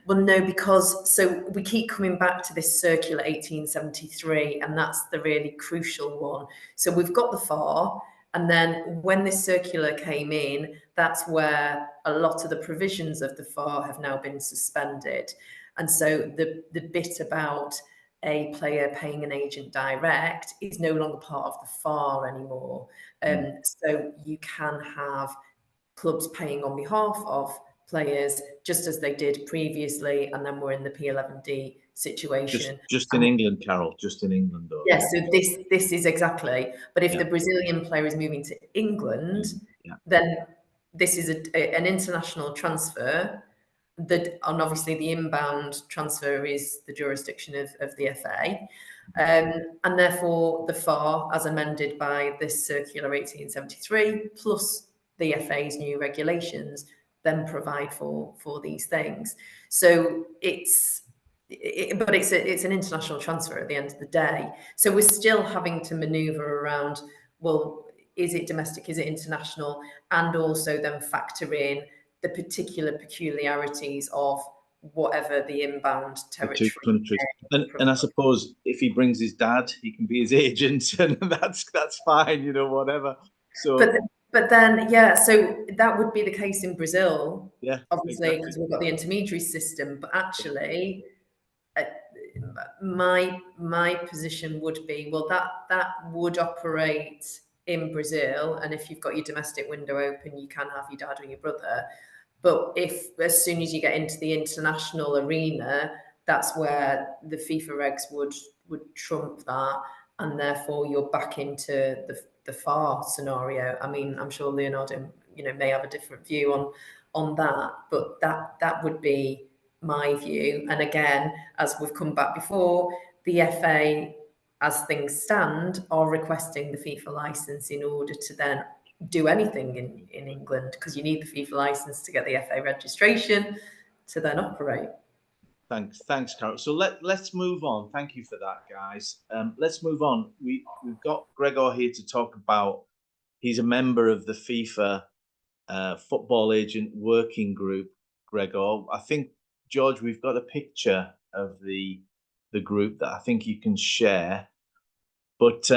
Well, no, because so we keep coming back to this circular 1873, and that's the really crucial one. So we've got the FAR, and then when this circular came in, that's where a lot of the provisions of the FAR have now been suspended. And so the bit about a player paying an agent direct is no longer part of the FAR anymore. So you can have clubs paying on behalf of players, just as they did previously, and then we're in the P11D situation. Just in England, Carol, just in England, though. Yes, so this is exactly. But if Yeah. the Brazilian player is moving to England, Yeah. then this is an international transfer. And obviously the inbound transfer is the jurisdiction of the FA. And therefore the FAR, as amended by this Circular 1873, plus the FA's new regulations, then provide for these things. So it's an international transfer at the end of the day. So we're still having to maneuver around, well, is it domestic, is it international? And also then factor in the particular peculiarities of whatever the inbound territory. The 2 countries. And I suppose if he brings his dad, he can be his agent, and that's fine, you know, whatever. So but then, yeah, so that would be the case in Brazil, yeah, obviously, because we've got the intermediary system. But actually, my position would be, well, that would operate in Brazil, and if you've got your domestic window open, you can have your dad or your brother. But if as soon as you get into the international arena, that's where the FIFA regs would trump that, and therefore you're back into the FAR scenario. I mean, I'm sure Leonardo, may have a different view on that, but that would be my view. And again, as we've come back before, the FA, as things stand, are requesting the FIFA license in order to then do anything in England, because you need the FIFA license to get the FA registration to then operate. Thanks, Carol. So let's move on. Thank you for that, guys. Let's move on. We've got Gregor here to talk about. He's a member of the FIFA Football Agent Working Group. Gregor, I think, George, we've got a picture of the group that I think you can share. But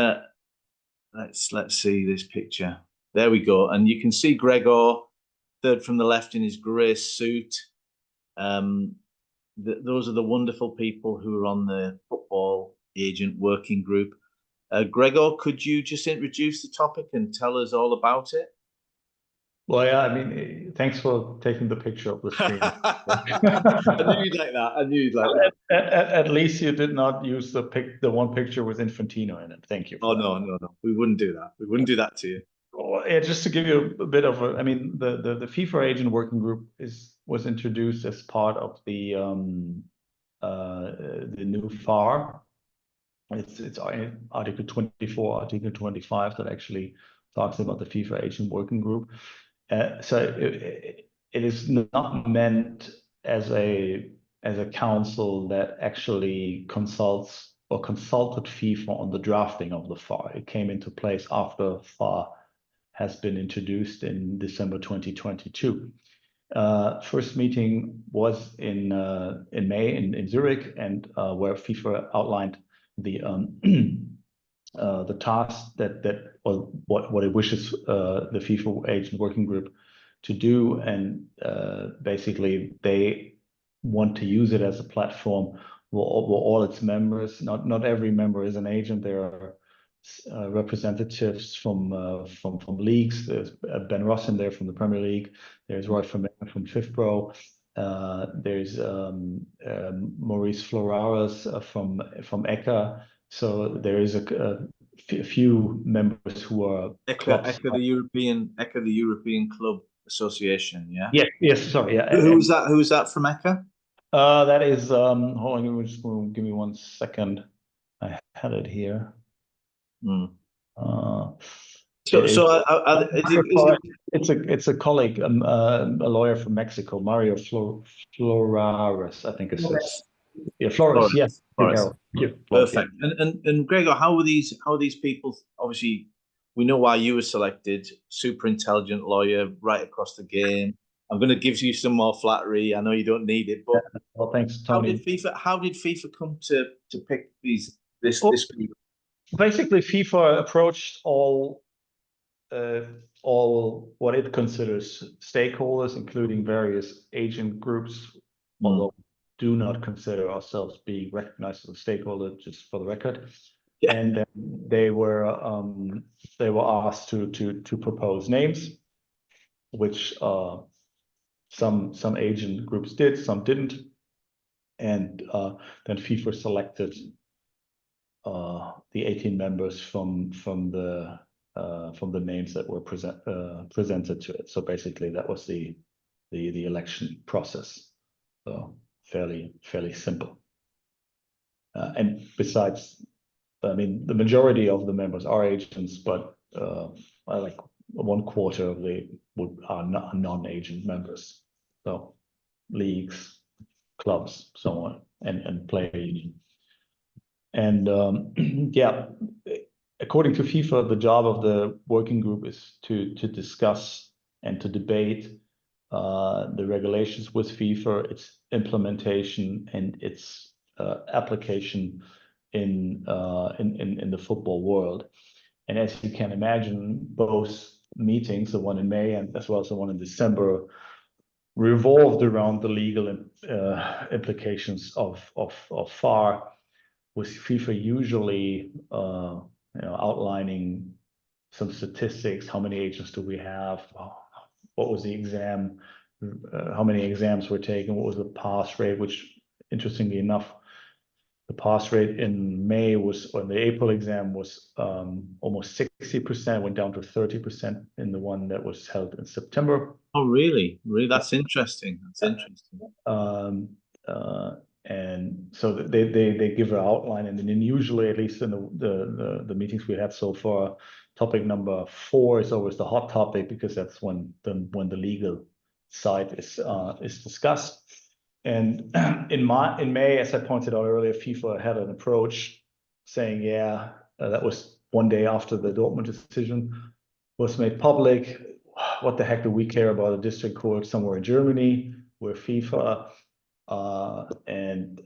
let's see this picture. There we go, and you can see Gregor, third from the left, in his grey suit. Those are the wonderful people who are on the Football Agent Working Group. Gregor, could you just introduce the topic and tell us all about it? Well, yeah, I mean, thanks for taking the picture of the screen. I knew you'd like that. I knew you'd like that. At least you did not use the one picture with Infantino in it. Thank you. Oh, no. We wouldn't do that. We wouldn't do that to you. Well, yeah, just to give you a bit of I mean, the FIFA Agent Working Group was introduced as part of the new FAR. It's Article 24, Article 25 that actually talks about the FIFA Agent Working Group. So it is not meant as a council that actually consults or consulted FIFA on the drafting of the FAR. It came into place after FAR has been introduced in December 2022. First meeting was in May in Zurich, and where FIFA outlined the task that or what it wishes the FIFA Agent Working Group to do, and basically they want to use it as a platform where all its members, not every member is an agent. There are representatives from leagues. There's Ben Ross in there from the Premier League. There's Roy from FIFPro. There's Maurice Floraras from ECA. So there is a few members who are ECA, the European Club Association. Yeah. Yes. Sorry. Yeah. Who's that from ECA? That is. Hold on. Give me 1 second. I had it here. It's a colleague, a lawyer from Mexico, Mario Floraras, I think it's Flores. Yes, Flores. Perfect. And Gregor, how are these people? Obviously, we know why you were selected. Super intelligent lawyer, right across the game. I'm going to give you some more flattery. I know you don't need it, but well, thanks, Tony. How did FIFA come to pick this group? Basically, FIFA approached all what it considers stakeholders, including various agent groups, although we do not consider ourselves being recognized as a stakeholder, just for the record. Yeah. And they were asked to propose names, which some agent groups did, some didn't, and then FIFA selected the 18 members from the names that were presented to it. So basically, that was the election process. So fairly simple. And besides, I mean, the majority of the members are agents, but like 1/4 of the are non-agent members. So leagues, clubs, so on, and player union. And yeah, according to FIFA, the job of the working group is to discuss and to debate the regulations with FIFA, its implementation, and its application in the football world. And as you can imagine, both meetings, the one in May and as well as the one in December, revolved around the legal implications of FAR, with FIFA usually outlining some statistics. How many agents do we have? What was the exam? How many exams were taken? What was the pass rate? Which, interestingly enough, the pass rate in May was, or the April exam was almost 60%, went down to 30% in the one that was held in September. Oh, really? Really? That's interesting. That's interesting. And so they give an outline, and then usually, at least in the meetings we had so far, topic number 4 is always the hot topic, because that's when the legal side is discussed. And in May, as I pointed out earlier, FIFA had an approach saying, yeah, that was one day after the Dortmund decision was made public. What the heck do we care about a district court somewhere in Germany? We're FIFA. And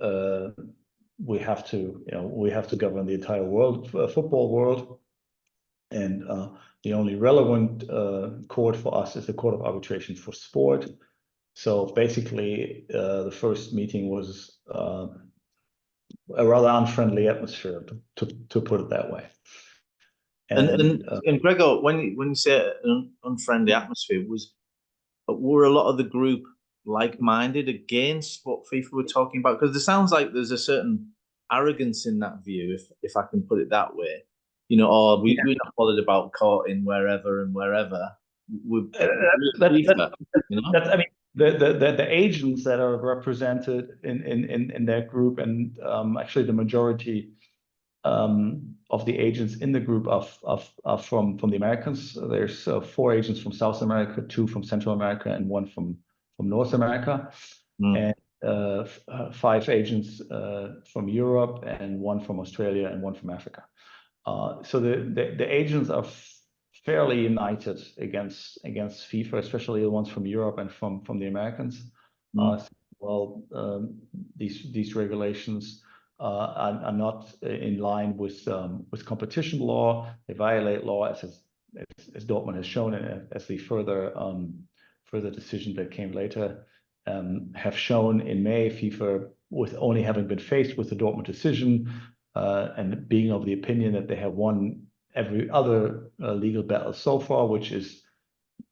we have to govern the entire world, football world, and the only relevant court for us is the Court of Arbitration for Sport. So basically, the first meeting was a rather unfriendly atmosphere, to put it that way. And Gregor, when you say an unfriendly atmosphere, were a lot of the group like-minded against what FIFA were talking about? Because it sounds like there's a certain arrogance in that view, if I can put it that way. We're not bothered about courting wherever and wherever. FIFA, That's, I mean, the agents that are represented in that group, and actually the majority of the agents in the group are from the Americans. There's 4 agents from South America, 2 from Central America, and 1 from North America, and 5 agents from Europe, and 1 from Australia, and 1 from Africa. So the agents are fairly united against FIFA, especially the ones from Europe and from the Americans. These regulations are not in line with competition law. They violate law, as Dortmund has shown, and as the further decision that came later have shown in May. FIFA, with only having been faced with the Dortmund decision and being of the opinion that they have won every other legal battle so far, which is,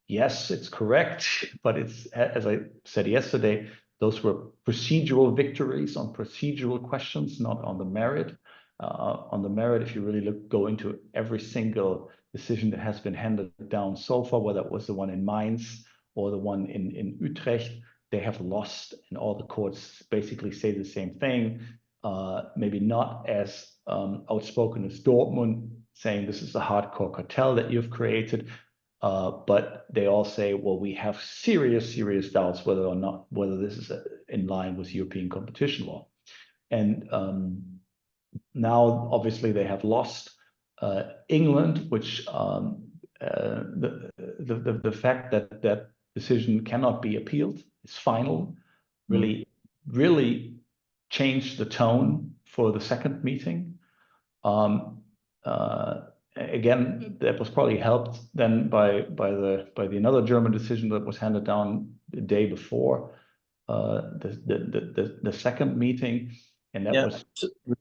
yes, it's correct, but it's, as I said yesterday, those were procedural victories on procedural questions, not on the merit. On the merit, if you really go into every single decision that has been handed down so far, whether it was the one in Mainz or the one in Utrecht, they have lost, and all the courts basically say the same thing. Maybe not as outspoken as Dortmund, saying this is a hardcore cartel that you've created, but they all say, well, we have serious doubts whether this is in line with European competition law. And now, obviously, they have lost England, which the fact that that decision cannot be appealed is final, really changed the tone for the second meeting. Again, that was probably helped then by another German decision that was handed down the day before the second meeting, and that was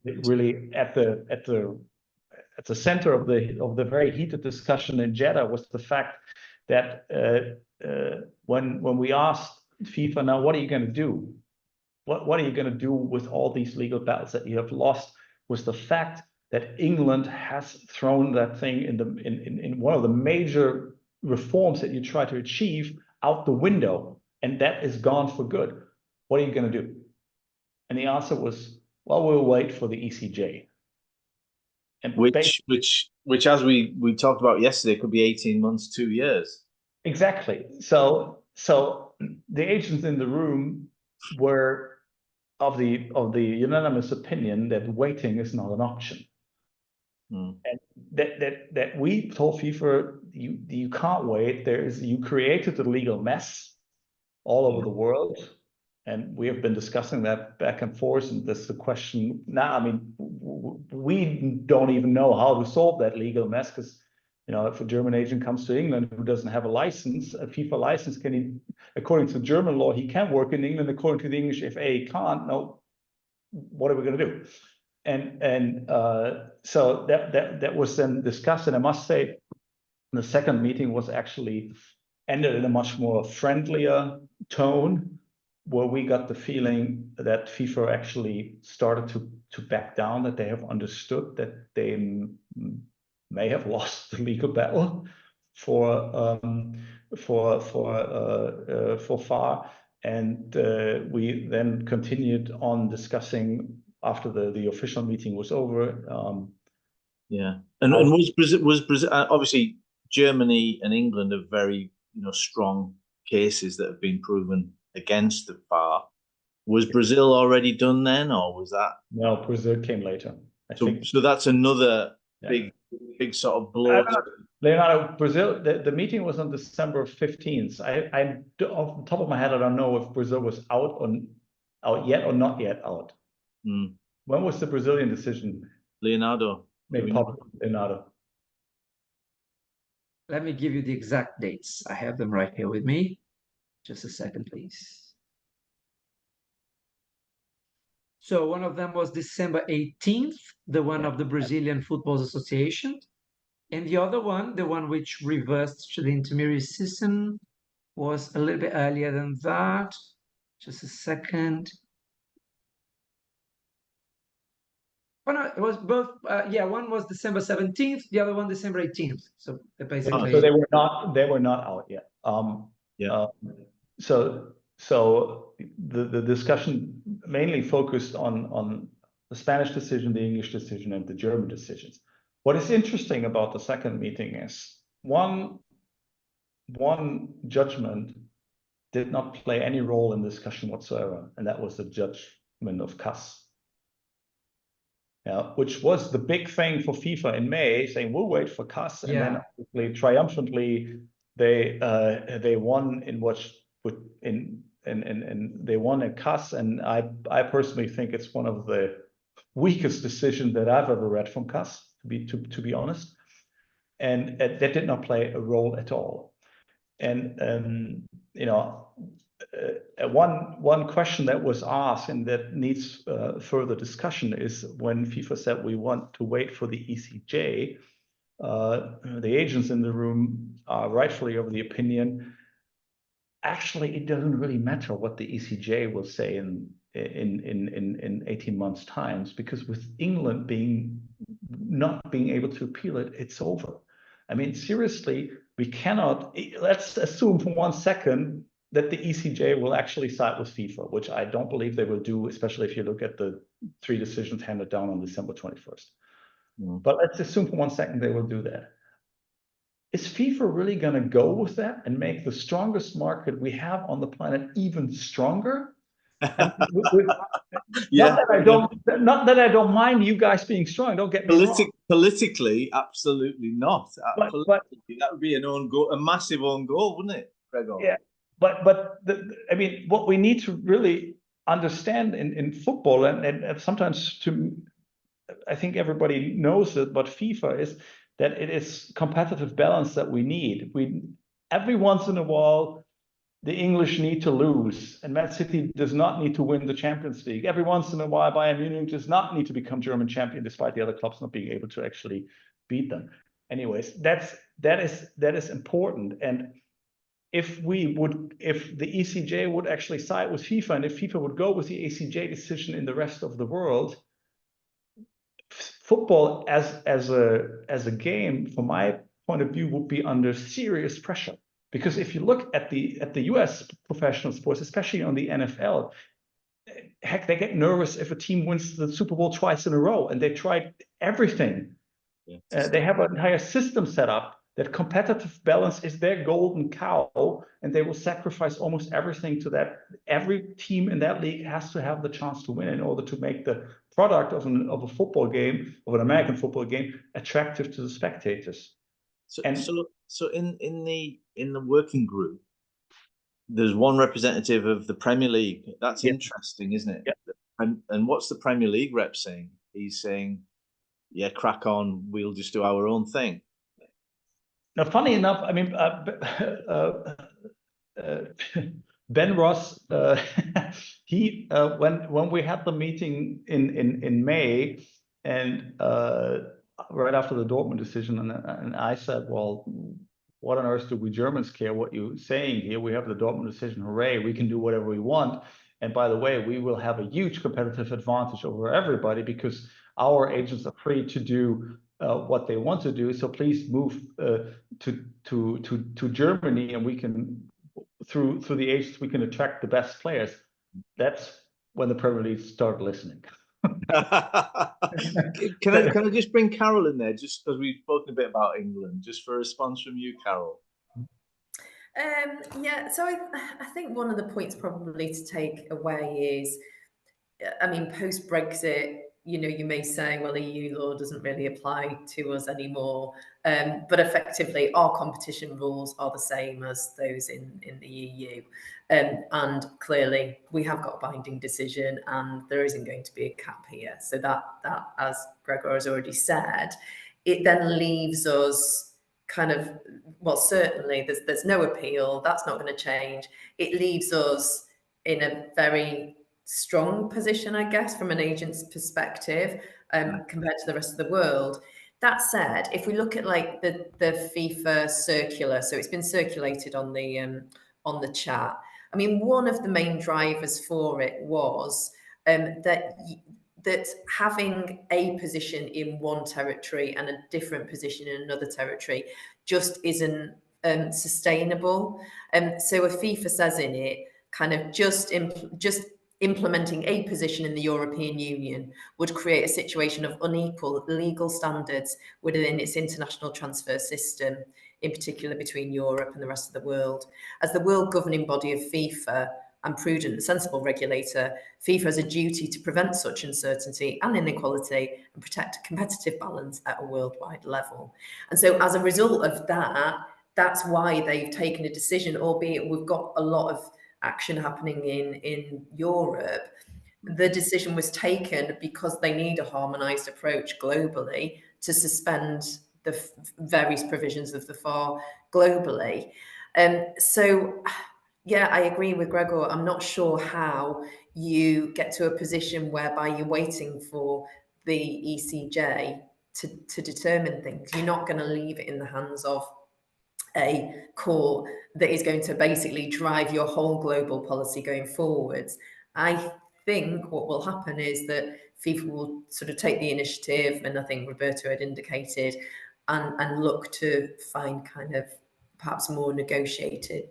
really at the center of the very heated discussion in Jeddah, was the fact that when we asked FIFA, now what are you going to do? What are you going to do with all these legal battles that you have lost? Was the fact that England has thrown that thing in one of the major reforms that you try to achieve out the window, and that is gone for good. What are you going to do? And the answer was, well, we'll wait for the ECJ. And which as we talked about yesterday, could be 18 months, 2 years. Exactly. So the agents in the room were of the unanimous opinion that waiting is not an option. And that we told FIFA, you can't wait. You created a legal mess all over the world, and we have been discussing that back and forth. And that's the question now. I mean, we don't even know how to solve that legal mess, because if a German agent comes to England who doesn't have a license, a FIFA license, according to German law, he can work in England. According to the English FAA, he can't. No, what are we going to do? And so that was then discussed, and I must say, the second meeting was actually ended in a much more friendlier tone, where we got the feeling that FIFA actually started to back down, that they have understood that they may have lost the legal battle for FAR, and we then continued on discussing after the official meeting was over. And was Brazil obviously Germany and England are very strong cases that have been proven against the FAR. Was Brazil already done then, or was that? No, Brazil came later. I think. So that's another big sort of blow. Leonardo, Brazil, the meeting was on December 15th. I off the top of my head, I don't know if Brazil was out yet or not yet out. When was the Brazilian decision? Leonardo. Maybe Leonardo. Let me give you the exact dates. I have them right here with me. Just a second, please. So one of them was December 18th, the one of the Brazilian Football Association. And the other one, the one which reversed to the intermediary system, was a little bit earlier than that. Just a second. Oh, no, it was both. One was December 17th, the other one December 18th. So basically, so they were not out yet. So the discussion mainly focused on the Spanish decision, the English decision, and the German decisions. What is interesting about the second meeting is one judgment did not play any role in discussion whatsoever, and that was the judgment of CAS. Which was the big thing for FIFA in May, saying we'll wait for CAS, and then obviously triumphantly they won they won at CAS, and I personally think it's one of the weakest decisions that I've ever read from CAS, to be honest, and that did not play a role at all. And one question that was asked and that needs further discussion is when FIFA said we want to wait for the ECJ, the agents in the room are rightfully of the opinion, actually it doesn't really matter what the ECJ will say in 18 months' times, because with England not being able to appeal it, it's over. I mean, seriously, we cannot, let's assume for 1 second that the ECJ will actually side with FIFA, which I don't believe they will do, especially if you look at the 3 decisions handed down on December 21st. But let's assume for 1 second they will do that. Is FIFA really going to go with that and make the strongest market we have on the planet even stronger? Not that I don't mind you guys being strong. Don't get me wrong. Politically, absolutely not. But that would be a massive own goal, wouldn't it, Gregor? Yeah, but I mean, what we need to really understand in football, and sometimes I think everybody knows it, but FIFA is that it is competitive balance that we need. Every once in a while, the English need to lose, and Man City does not need to win the Champions League. Every once in a while, Bayern Munich does not need to become German champion, despite the other clubs not being able to actually beat them. Anyways, that is important. And if the ECJ would actually side with FIFA, and if FIFA would go with the ECJ decision in the rest of the world, football as a game, from my point of view, would be under serious pressure. Because if you look at the US professional sports, especially on the NFL, heck, they get nervous if a team wins the Super Bowl twice in a row, and they tried everything. They have an entire system set up that competitive balance is their golden cow, and they will sacrifice almost everything to that. Every team in that league has to have the chance to win in order to make the product of a football game, of an American football game, attractive to the spectators. So in the working group, there's one representative of the Premier League. That's interesting, isn't it? Yeah. And what's the Premier League rep saying? He's saying, yeah, crack on, we'll just do our own thing. Now, funny enough, I mean, Ben Ross, he when we had the meeting in May, and right after the Dortmund decision, and I said, well, what on earth do we Germans care what you're saying here? We have the Dortmund decision, hooray, we can do whatever we want. And by the way, we will have a huge competitive advantage over everybody because our agents are free to do what they want to do. So please move to Germany, and we can through the agents we can attract the best players. That's when the Premier League started listening. Can I just bring Carol in there, just because we've spoken a bit about England, just for a response from you, Carol? Yeah, so I think one of the points probably to take away is, I mean, post-Brexit, you may say, well, EU law doesn't really apply to us anymore, but effectively our competition rules are the same as those in the EU. And clearly we have got a binding decision and there isn't going to be a cap here. So that as Gregor has already said, it then leaves us kind of, well, certainly there's no appeal, that's not going to change. It leaves us in a very strong position, I guess, from an agent's perspective, compared to the rest of the world. That said, if we look at like the FIFA circular, so it's been circulated on the chat. I mean, one of the main drivers for it was that having a position in one territory and a different position in another territory just isn't sustainable. So if FIFA says in it, kind of just implementing a position in the European Union would create a situation of unequal legal standards within its international transfer system, in particular between Europe and the rest of the world. As the world governing body of FIFA and prudent and sensible regulator, FIFA has a duty to prevent such uncertainty and inequality and protect competitive balance at a worldwide level. And so as a result of that, that's why they've taken a decision, albeit we've got a lot of action happening in Europe. The decision was taken because they need a harmonized approach globally to suspend the various provisions of the FAR globally. So yeah, I agree with Gregor. I'm not sure how you get to a position whereby you're waiting for the ECJ to determine things. You're not going to leave it in the hands of a court that is going to basically drive your whole global policy going forwards. I think what will happen is that FIFA will sort of take the initiative, and I think Roberto had indicated, and look to find kind of perhaps more negotiated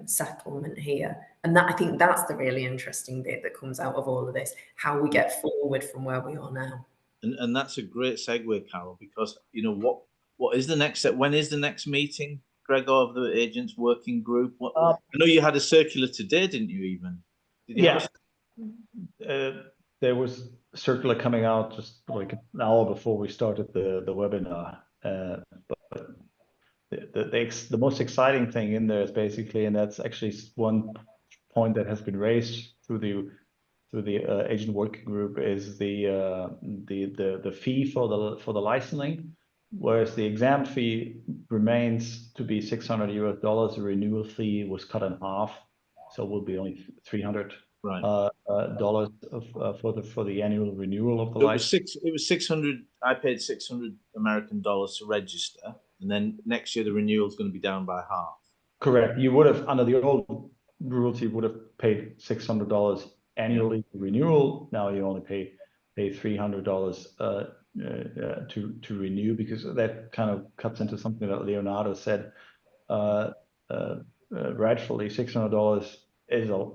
settlement here. And that, I think that's the really interesting bit that comes out of all of this, how we get forward from where we are now. And that's a great segue, Carol, because what is the next step? When is the next meeting, Gregor, of the agents working group? I know you had a circular today, didn't you? Even there was a circular coming out just like an hour before we started the webinar. But the most exciting thing in there is basically, and that's actually one point that has been raised through the agent working group, is the fee for the licensing. Whereas the exam fee remains to be $600, the renewal fee was cut in half, so it will be only $300 for the annual renewal of the license. It was 600. I paid 600 American dollars to register, and then next year the renewal is going to be down by half. Correct. You would have, under the old rules, you would have paid $600 annually renewal. Now you only pay $300 to renew, because that kind of cuts into something that Leonardo said rightfully. $600 is a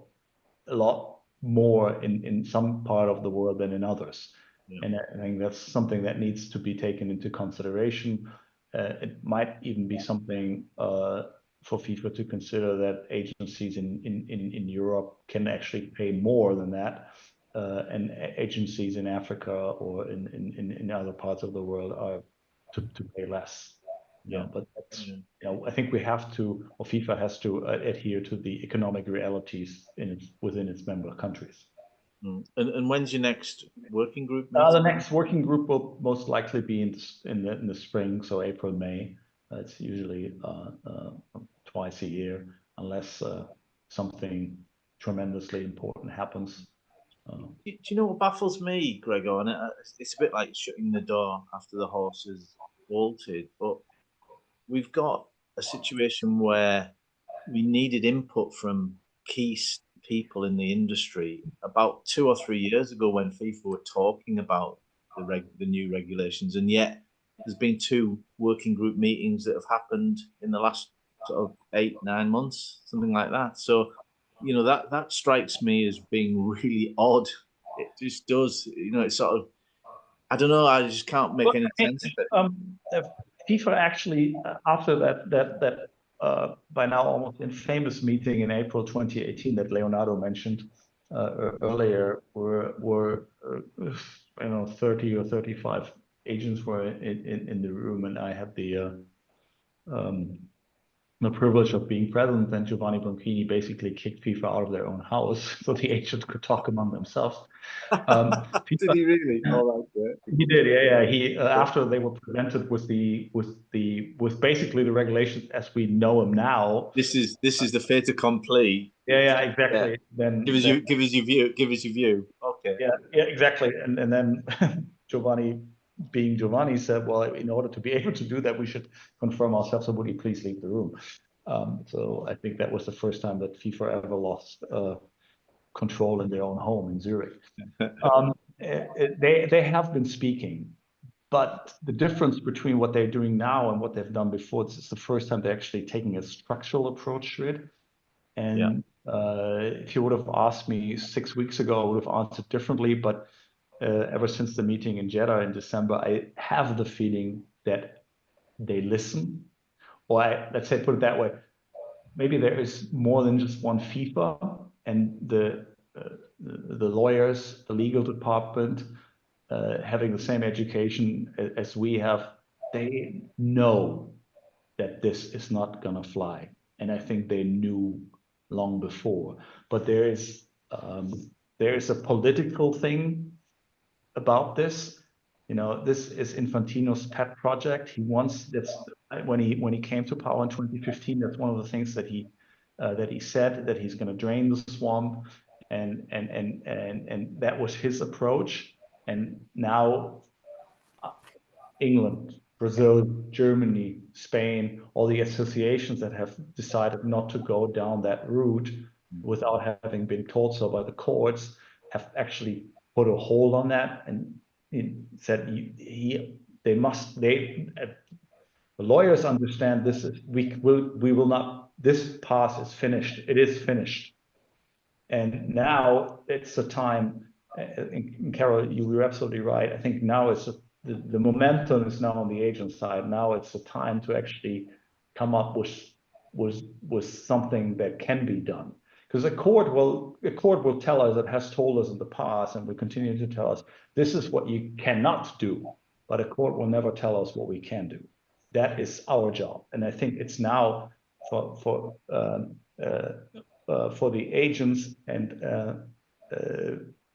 lot more in some part of the world than in others. Yeah. And I think that's something that needs to be taken into consideration. It might even be something for FIFA to consider, that agencies in Europe can actually pay more than that, and agencies in Africa or in other parts of the world are to pay less. Yeah, but that's, you know, I think we have to, or FIFA has to adhere to the economic realities within its member countries. And when's your next working group meeting? The next working group will most likely be in the spring, so April, May. It's usually twice a year, unless something tremendously important happens. Do you know what baffles me, Gregor? And it's a bit like shutting the door after the horse has bolted, but we've got a situation where we needed input from key people in the industry about 2 or 3 years ago, when FIFA were talking about the new regulations, and yet there's been 2 working group meetings that have happened in the last sort of 8-9 months, something like that. So, you know, that strikes me as being really odd. It just does. You know, it's sort of, I don't know, I just can't make any sense of it. FIFA actually, after that by now almost infamous meeting in April 2018 that Leonardo mentioned earlier, were you know, 30 or 35 agents were in the room, and I had the privilege of being present. And Giovanni Bonchini basically kicked FIFA out of their own house so the agents could talk among themselves. Did he really? Oh, that's he did, yeah. He after they were presented with basically the regulations as we know them now. This is the fait accompli. Yeah, exactly. Yeah. Then give us your view. Okay. Yeah, exactly. And then Giovanni, being Giovanni, said, well, in order to be able to do that, we should confirm ourselves. So would you please leave the room? So I think that was the first time that FIFA ever lost control in their own home in Zurich. They have been speaking, but the difference between what they're doing now and what they've done before, it's the first time they're actually taking a structural approach to it. And if you would have asked me 6 weeks ago, I would have answered differently. But ever since the meeting in Jeddah in December, I have the feeling that they listen, or let's say, put it that way, maybe there is more than just one FIFA, and the lawyers, the legal department, having the same education as we have, they know that this is not gonna fly, and I think they knew long before. But there is a political thing about this. You know, this is Infantino's pet project. He wants this. When he came to power in 2015, that's one of the things that he said, that he's going to drain the swamp, and that was his approach. And now England, Brazil, Germany, Spain, all the associations that have decided not to go down that route without having been told so by the courts, have actually put a hold on that, and said the lawyers understand this is, we will not, this pass is finished. It is finished. And now it's a time, and Carol, you were absolutely right. I think now it's the momentum is now on the agent side. Now it's a time to actually come up with something that can be done. Because a court will tell us, it has told us in the past, and will continue to tell us, this is what you cannot do. But a court will never tell us what we can do. That is our job. And I think it's now for the agents and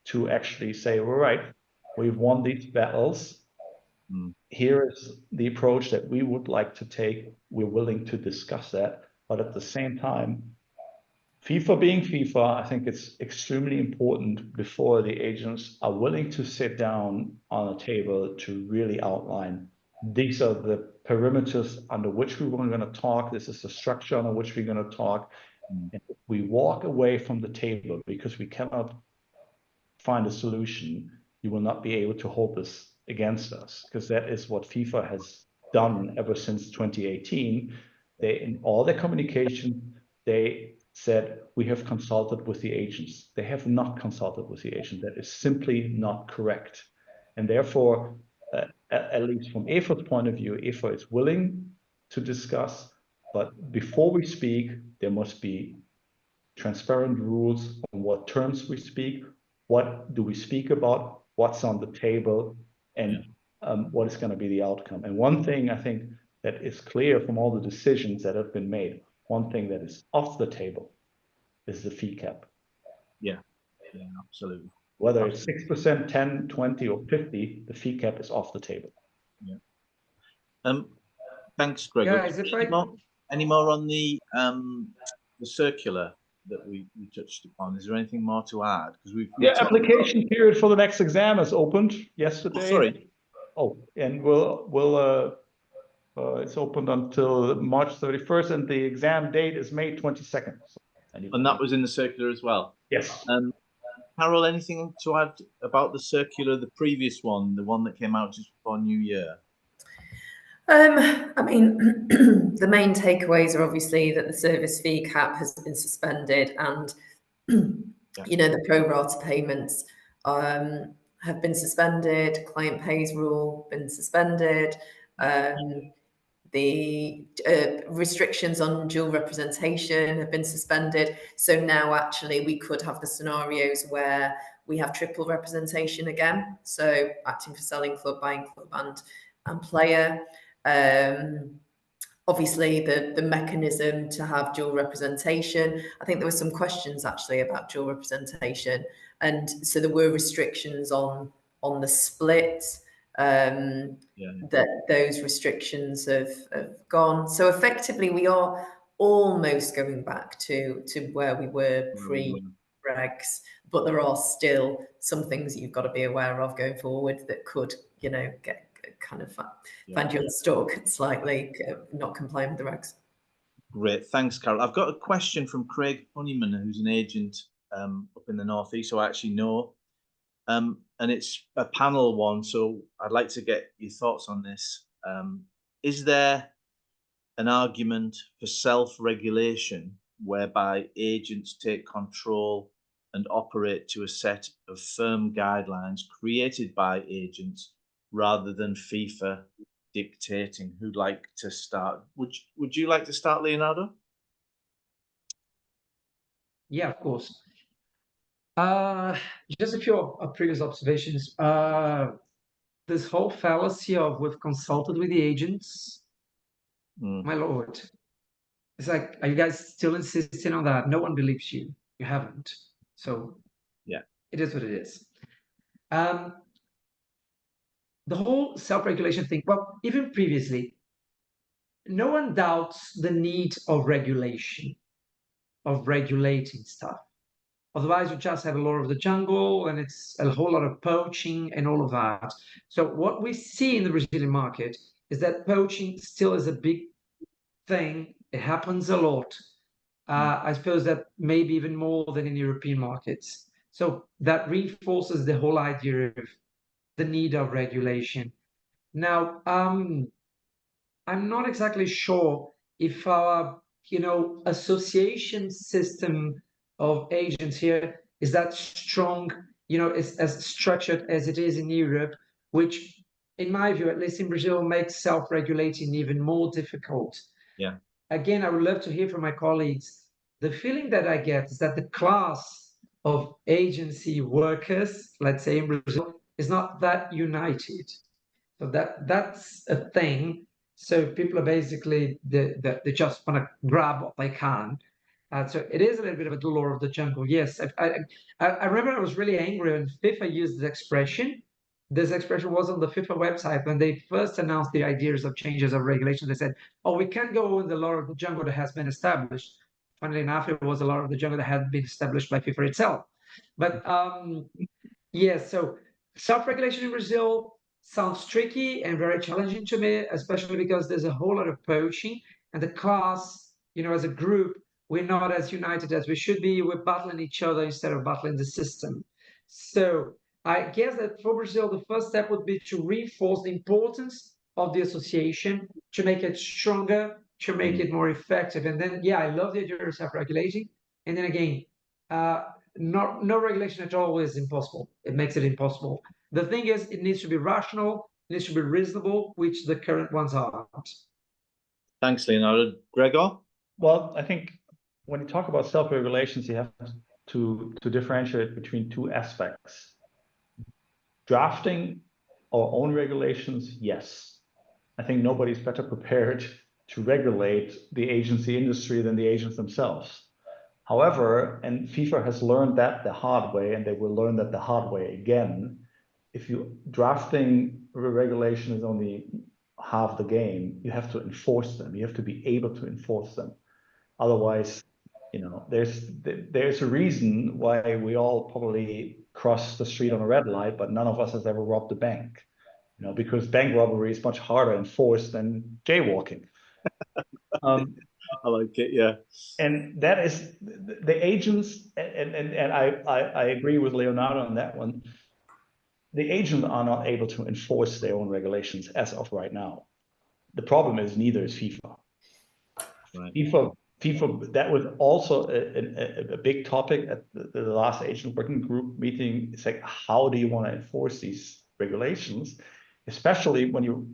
to actually say, all right, we've won these battles. Here is the approach that we would like to take. We're willing to discuss that. But at the same time, FIFA being FIFA, I think it's extremely important before the agents are willing to sit down on a table to really outline, these are the perimeters under which we were going to talk. This is the structure under which we're going to talk. And if we walk away from the table because we cannot find a solution, you will not be able to hold this against us, because that is what FIFA has done ever since 2018. They, in all their communication, they said, we have consulted with the agents. They have not consulted with the agent. That is simply not correct. And therefore, at least from EFA's point of view, EFA is willing to discuss, but before we speak, there must be transparent rules on what terms we speak, what do we speak about, what's on the table, and what is going to be the outcome. And one thing I think that is clear from all the decisions that have been made, one thing that is off the table is the fee cap. Yeah, absolutely. Whether it's 6%, 10, 20, or 50, the fee cap is off the table. Yeah. Thanks, Greg. Guys, any more on the circular that we touched upon? Is there anything more to add? Because we've application period for the next exam is opened yesterday. Oh, sorry. Oh, and it's opened until March 31st, and the exam date is May 22nd. And that was in the circular as well? Yes. Carol, anything to add about the circular, the previous one, the one that came out just before New Year? I mean, the main takeaways are obviously that the service fee cap has been suspended, and you know, the pro rata payments have been suspended. Client pays rule been suspended. The restrictions on dual representation have been suspended. So now actually we could have the scenarios where we have triple representation again. So acting for selling club, buying club, and player. Obviously the mechanism to have dual representation. I think there were some questions actually about dual representation. And so there were restrictions on the split. That those restrictions have gone. So effectively, we are almost going back to where we were pre-regs, but there are still some things that you've got to be aware of going forward that could, you know, get kind of find you unstuck slightly, not complying with the regs. Great, thanks, Carol. I've got a question from Craig Honeyman, who's an agent up in the northeast, so I actually know. And it's a panel one, so I'd like to get your thoughts on this. Is there an argument for self-regulation whereby agents take control and operate to a set of firm guidelines created by agents rather than FIFA dictating? Who'd like to start? Would you like to start, Leonardo? Yeah, of course. Just a few previous observations. This whole fallacy of we've consulted with the agents, my lord, it's like, are you guys still insisting on that? No one believes you. You haven't. So yeah, it is what it is. The whole self-regulation thing, well, even previously, no one doubts the need of regulation, of regulating stuff. Otherwise, you just have a Lord of the Jungle, and it's a whole lot of poaching and all of that. So what we see in the Brazilian market is that poaching still is a big thing. It happens a lot. I suppose that maybe even more than in European markets. So that reinforces the whole idea of the need of regulation. Now, I'm not exactly sure if our, association system of agents here is that strong, is as structured as it is in Europe, which in my view, at least in Brazil, makes self-regulating even more difficult. Yeah. Again, I would love to hear from my colleagues. The feeling that I get is that the class of agency workers, let's say in Brazil, is not that united. So that's a thing. So people are basically, they just want to grab what they can. So it is a little bit of a Lord of the Jungle. Yes, I remember I was really angry when FIFA used this expression. This expression was on the FIFA website when they first announced the ideas of changes of regulations. They said, "Oh, we can't go with the Lord of the Jungle that has been established." Funnily enough, it was a Lord of the Jungle that had been established by FIFA itself. But yes, so self-regulation in Brazil, sounds tricky and very challenging to me, especially because there's a whole lot of poaching, and the class, as a group, we're not as united as we should be. We're battling each other instead of battling the system. So I guess that for Brazil, the first step would be to reinforce the importance of the association, to make it stronger, to make it more effective. And then, yeah, I love the idea of self-regulating. And then again, no regulation at all is impossible. It makes it impossible. The thing is, it needs to be rational, it needs to be reasonable, which the current ones aren't. Thanks, Leonardo. Gregor? Well, I think when you talk about self-regulations, you have to differentiate between two aspects. Drafting our own regulations, yes. I think nobody's better prepared to regulate the agency industry than the agents themselves. However, and FIFA has learned that the hard way, and they will learn that the hard way again. If you drafting a regulation is only half the game, you have to enforce them. You have to be able to enforce them. Otherwise, there's a reason why we all probably cross the street on a red light, but none of us has ever robbed a bank. Because bank robbery is much harder enforced than jaywalking. I like it, yeah. And that is the agents, and I agree with Leonardo on that one. The agents are not able to enforce their own regulations as of right now. The problem is neither is FIFA. Right. FIFA, that was also a big topic at the last agent working group meeting. It's like, how do you want to enforce these regulations? Especially when you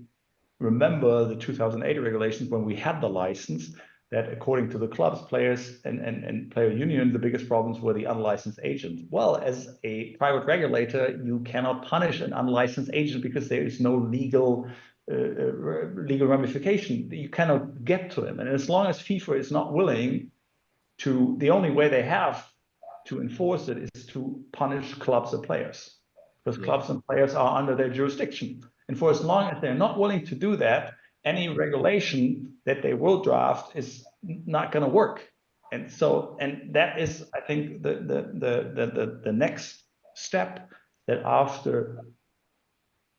remember the 2008 regulations, when we had the license, that according to the clubs, players and player union, the biggest problems were the unlicensed agent. Well, as a private regulator, you cannot punish an unlicensed agent because there is no legal ramification. You cannot get to him. And as long as FIFA is not willing to, the only way they have to enforce it is to punish clubs and players, because clubs and players are under their jurisdiction. And for as long as they're not willing to do that, any regulation that they will draft is not going to work. And so, and that is, I think, the next step, that after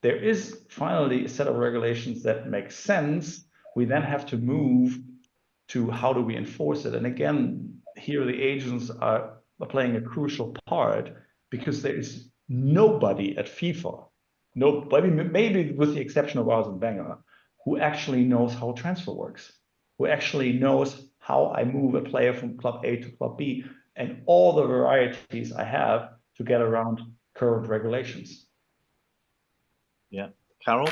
there is finally a set of regulations that make sense, we then have to move to how do we enforce it. And again, here the agents are playing a crucial part, because there is nobody at FIFA, nobody, maybe with the exception of Arsene Wenger, who actually knows how transfer works, who actually knows how I move a player from club A to club B, and all the varieties I have to get around current regulations. Yeah. Carol?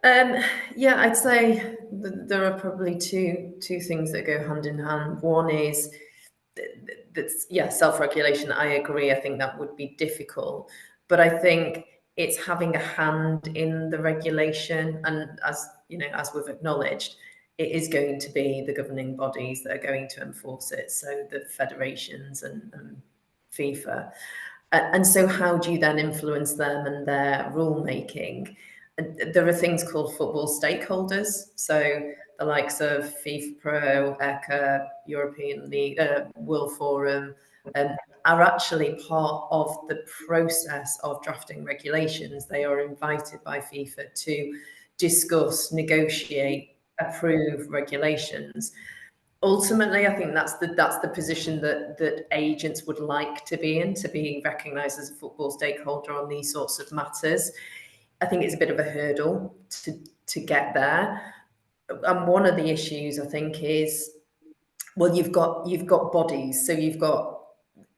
Yeah, I'd say there are probably two things that go hand in hand. One is that's self-regulation. I agree. I think that would be difficult, but I think it's having a hand in the regulation, and as we've acknowledged, it is going to be the governing bodies that are going to enforce it, so the federations and FIFA. And so how do you then influence them and their rulemaking? There are things called football stakeholders. So the likes of FIFA Pro, ECA, European League, World Forum, are actually part of the process of drafting regulations. They are invited by FIFA to discuss, negotiate, approve regulations. Ultimately, I think that's the position that agents would like to be in, to be recognised as a football stakeholder on these sorts of matters. I think it's a bit of a hurdle to get there. And one of the issues, I think, is, well, you've got bodies. So you've got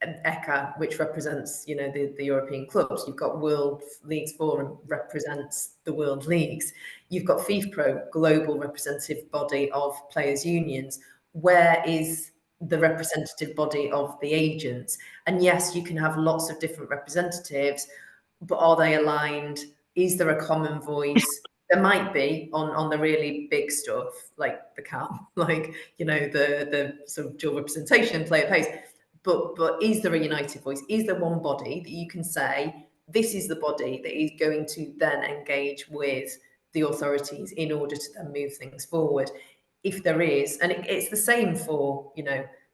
ECA, which represents, the European clubs. You've got World Leagues Forum, represents the World Leagues. You've got FIFA Pro, global representative body of players' unions. Where is the representative body of the agents? And yes, you can have lots of different representatives, but are they aligned? Is there a common voice? There might be on the really big stuff, like the CAP, like, the sort of dual representation, player pays. But is there a united voice? Is there one body that you can say, this is the body that is going to then engage with the authorities in order to then move things forward? If there is, and it's the same for,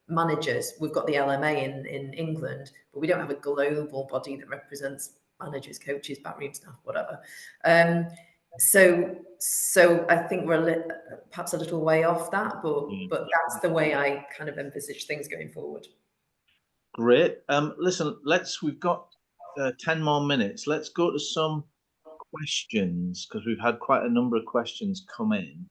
managers. We've got the LMA in England, but we don't have a global body that represents managers, coaches, backroom staff, whatever. So I think we're perhaps a little way off that, but that's the way I kind of envisage things going forward. Great. Listen, we've got 10 more minutes. Let's go to some questions, because we've had quite a number of questions come in.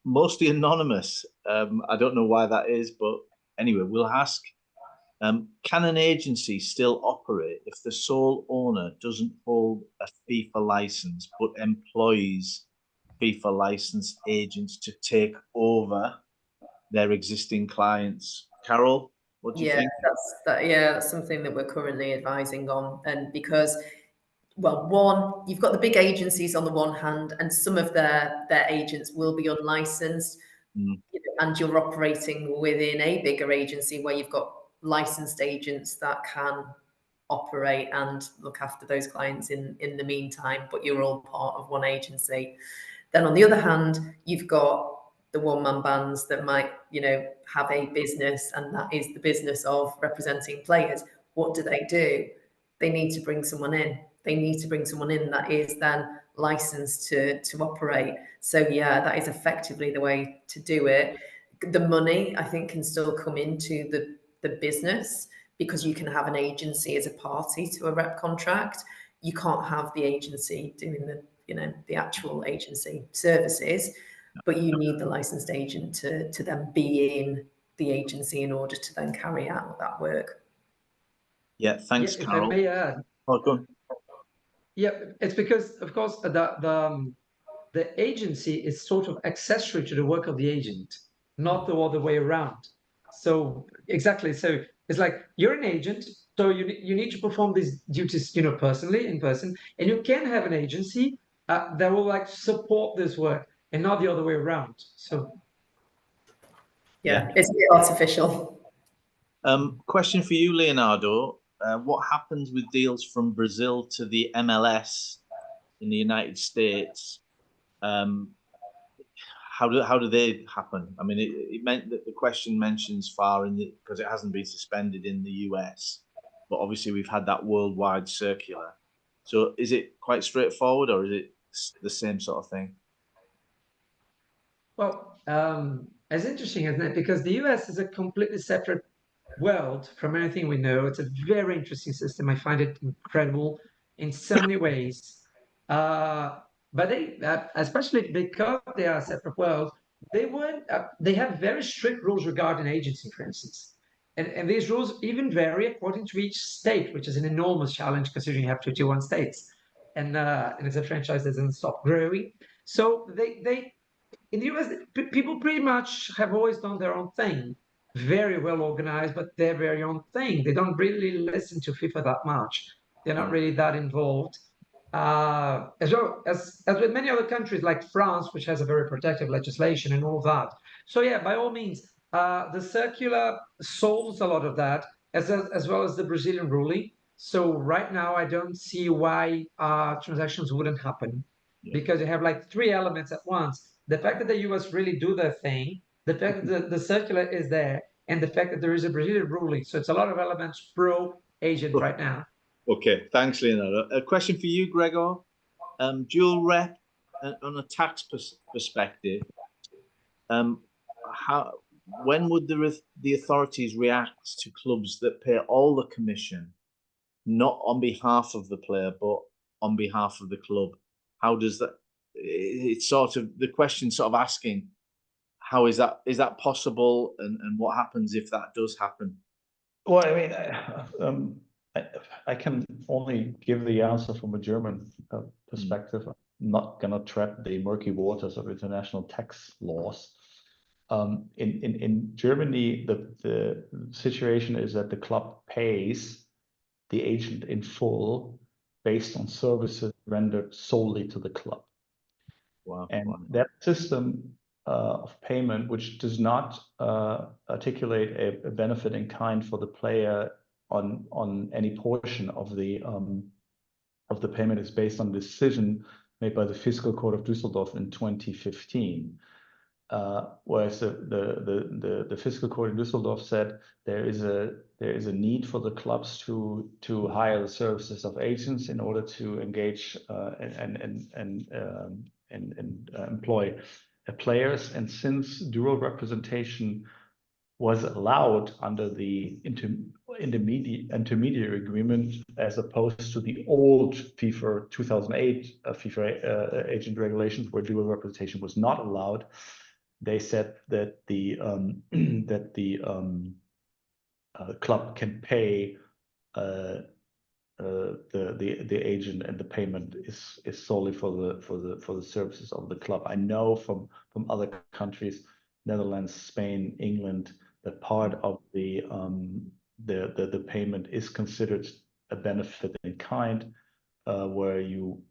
Mostly anonymous. I don't know why that is, but anyway, we'll ask, can an agency still operate if the sole owner doesn't hold a FIFA license but employs FIFA licensed agents to take over their existing clients? Carol, what do you think? That's something that we're currently advising on, and because, well, one, you've got the big agencies on the one hand, and some of their agents will be unlicensed, and you're operating within a bigger agency where you've got licensed agents that can operate and look after those clients in the meantime, but you're all part of one agency. Then on the other hand, you've got the one-man bands that might, have a business, and that is the business of representing players. What do? They need to bring someone in. They need to bring someone in that is then licensed to operate. So yeah, that is effectively the way to do it. The money, I think, can still come into the business, because you can have an agency as a party to a rep contract. You can't have the agency doing the actual agency services, but you need the licensed agent to then be in the agency in order to then carry out that work. Yeah, thanks, Carol. If I may add. Oh, go on. Yeah, it's because, of course, the agency is sort of accessory to the work of the agent, not the other way around. So exactly. So it's like you're an agent, so you need to perform these duties, personally, in person, and you can have an agency that will support this work, and not the other way around. So yeah, it's a bit artificial. Question for you, Leonardo. What happens with deals from Brazil to the MLS in the United States? How do they happen? I mean, it meant that the question mentions FAR because it hasn't been suspended in the US, but obviously we've had that worldwide circular. So is it quite straightforward, or is it the same sort of thing? Well, it's interesting, isn't it? Because the US is a completely separate world from anything we know. It's a very interesting system. I find it incredible in so many ways. But they, especially because they are a separate world, they have very strict rules regarding agency, for instance. And these rules even vary according to each state, which is an enormous challenge considering you have 51 states. And it's a franchise that doesn't stop growing. So they in the US, people pretty much have always done their own thing, very well organized, but their very own thing. They don't really listen to FIFA that much. They're not really that involved. As well as with many other countries like France, which has a very protective legislation and all that. So yeah, by all means, the circular solves a lot of that, as well as the Brazilian ruling. So right now, I don't see why transactions wouldn't happen, because you have like three elements at once. The fact that the US really do their thing, the fact that the circular is there, and the fact that there is a Brazilian ruling. So it's a lot of elements pro-agent right now. Okay, thanks, Leonardo. A question for you, Gregor. Dual rep on a tax perspective, when would the authorities react to clubs that pay all the commission, not on behalf of the player, but on behalf of the club? How does that? It's sort of the question, sort of asking, how is that possible, and what happens if that does happen? Well, I mean, I can only give the answer from a German perspective. I'm not gonna tread the murky waters of international tax laws. In Germany, the situation is that the club pays the agent in full based on services rendered solely to the club. Wow. And that system of payment, which does not articulate a benefit in kind for the player on any portion of the payment, is based on a decision made by the Fiscal Court of Düsseldorf in 2015. whereas the fiscal court in Düsseldorf said there is a need for the clubs to hire the services of agents in order to engage and employ players. And since dual representation was allowed under the intermediary agreement, as opposed to the old FIFA 2008 FIFA agent regulations where dual representation was not allowed, they said that the club can pay the agent, and the payment is solely for the services of the club. I know from other countries, Netherlands, Spain, England, that part of the payment is considered a benefit in kind, where you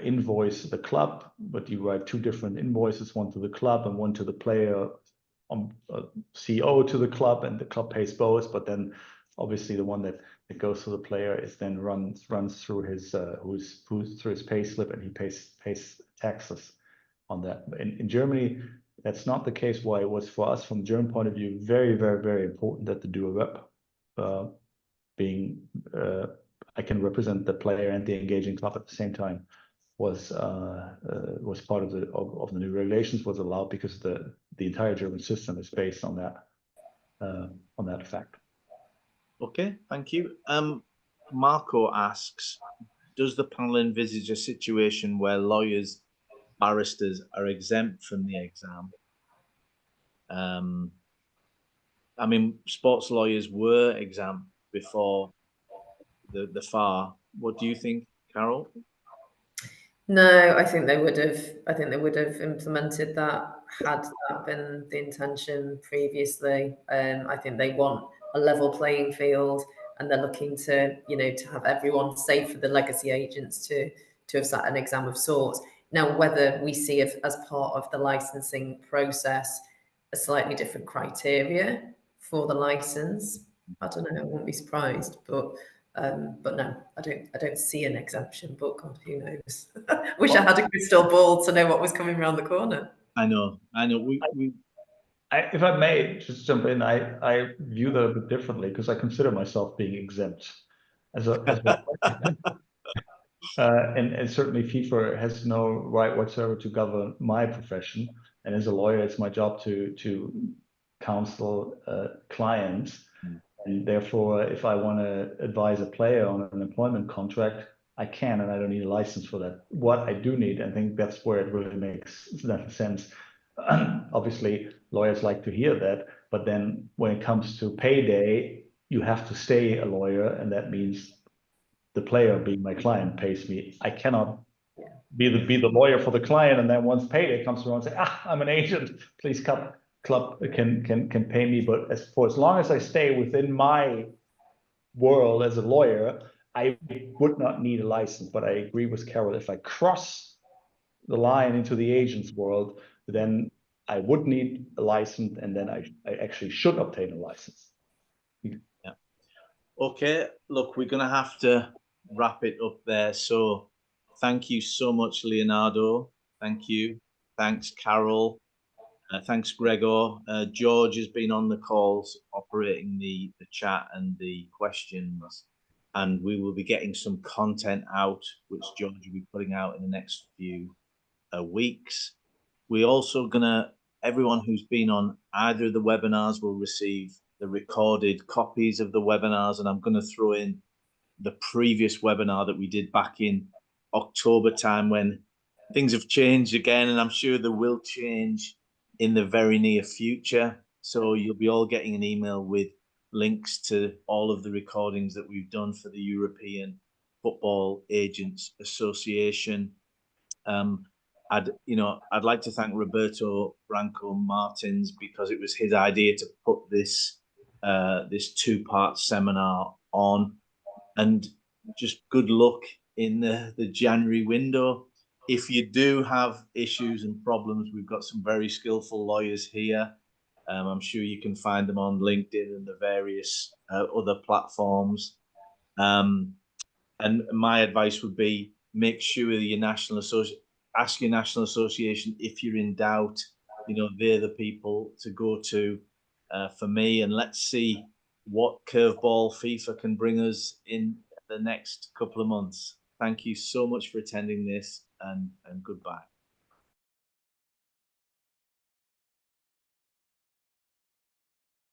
invoice the club, but you write two different invoices, one to the club and one to the player, CO to the club, and the club pays both. But then obviously the one that goes to the player is then runs through his through his pay slip, and he pays taxes on that. In Germany, that's not the case. Why it was for us from the German point of view very, very, very important that the dual rep being I can represent the player and the engaging club at the same time was part of the new regulations, was allowed because the entire German system is based on that fact. Okay, thank you. Marco asks, does the panel envisage a situation where lawyers, barristers are exempt from the exam? I mean, sports lawyers were exempt before the FAR. What do you think, Carol? No, I think they would have. I think they would have implemented that had that been the intention previously. I think they want a level playing field, and they're looking to, to have everyone safe for the legacy agents to have sat an exam of sorts. Now, whether we see it as part of the licensing process, a slightly different criteria for the license, I don't know. I won't be surprised, but no, I don't see an exemption. But God, who knows? Wish I had a crystal ball to know what was coming around the corner. I know. If I may just jump in, I view that a bit differently because I consider myself being exempt as well. And certainly FIFA has no right whatsoever to govern my profession. And as a lawyer, it's my job to counsel clients. And therefore, if I want to advise a player on an employment contract, I can, and I don't need a license for that. What I do need, I think that's where it really makes sense. Obviously, lawyers like to hear that, but then when it comes to payday, you have to stay a lawyer, and that means the player, being my client, pays me. I cannot be the lawyer for the client, and then once payday comes around, say, I'm an agent, please come. Club can pay me, but as long as I stay within my world as a lawyer, I would not need a license. But I agree with Carol, if I cross the line into the agent's world, then I would need a license, and then I actually should obtain a license. Yeah. Okay, look, we're going to have to wrap it up there. So thank you so much, Leonardo. Thank you. Thanks, Carol. Thanks, Gregor. George has been on the calls operating the chat and the questions, and we will be getting some content out, which George will be putting out in the next few weeks. We're also everyone who's been on either of the webinars will receive the recorded copies of the webinars, and I'm going to throw in the previous webinar that we did back in October time, when things have changed again, and I'm sure they will change in the very near future. So you'll be all getting an email with links to all of the recordings that we've done for the European Football Agents Association. I'd like to thank Roberto Branco Martins, because it was his idea to put this two-part seminar on, and just good luck in the January window. If you do have issues and problems, we've got some very skillful lawyers here. I'm sure you can find them on LinkedIn and the various other platforms. And my advice would be, make sure ask your national association if you're in doubt. they're the people to go to for me. And let's see what curveball FIFA can bring us in the next couple of months. Thank you so much for attending this, and goodbye.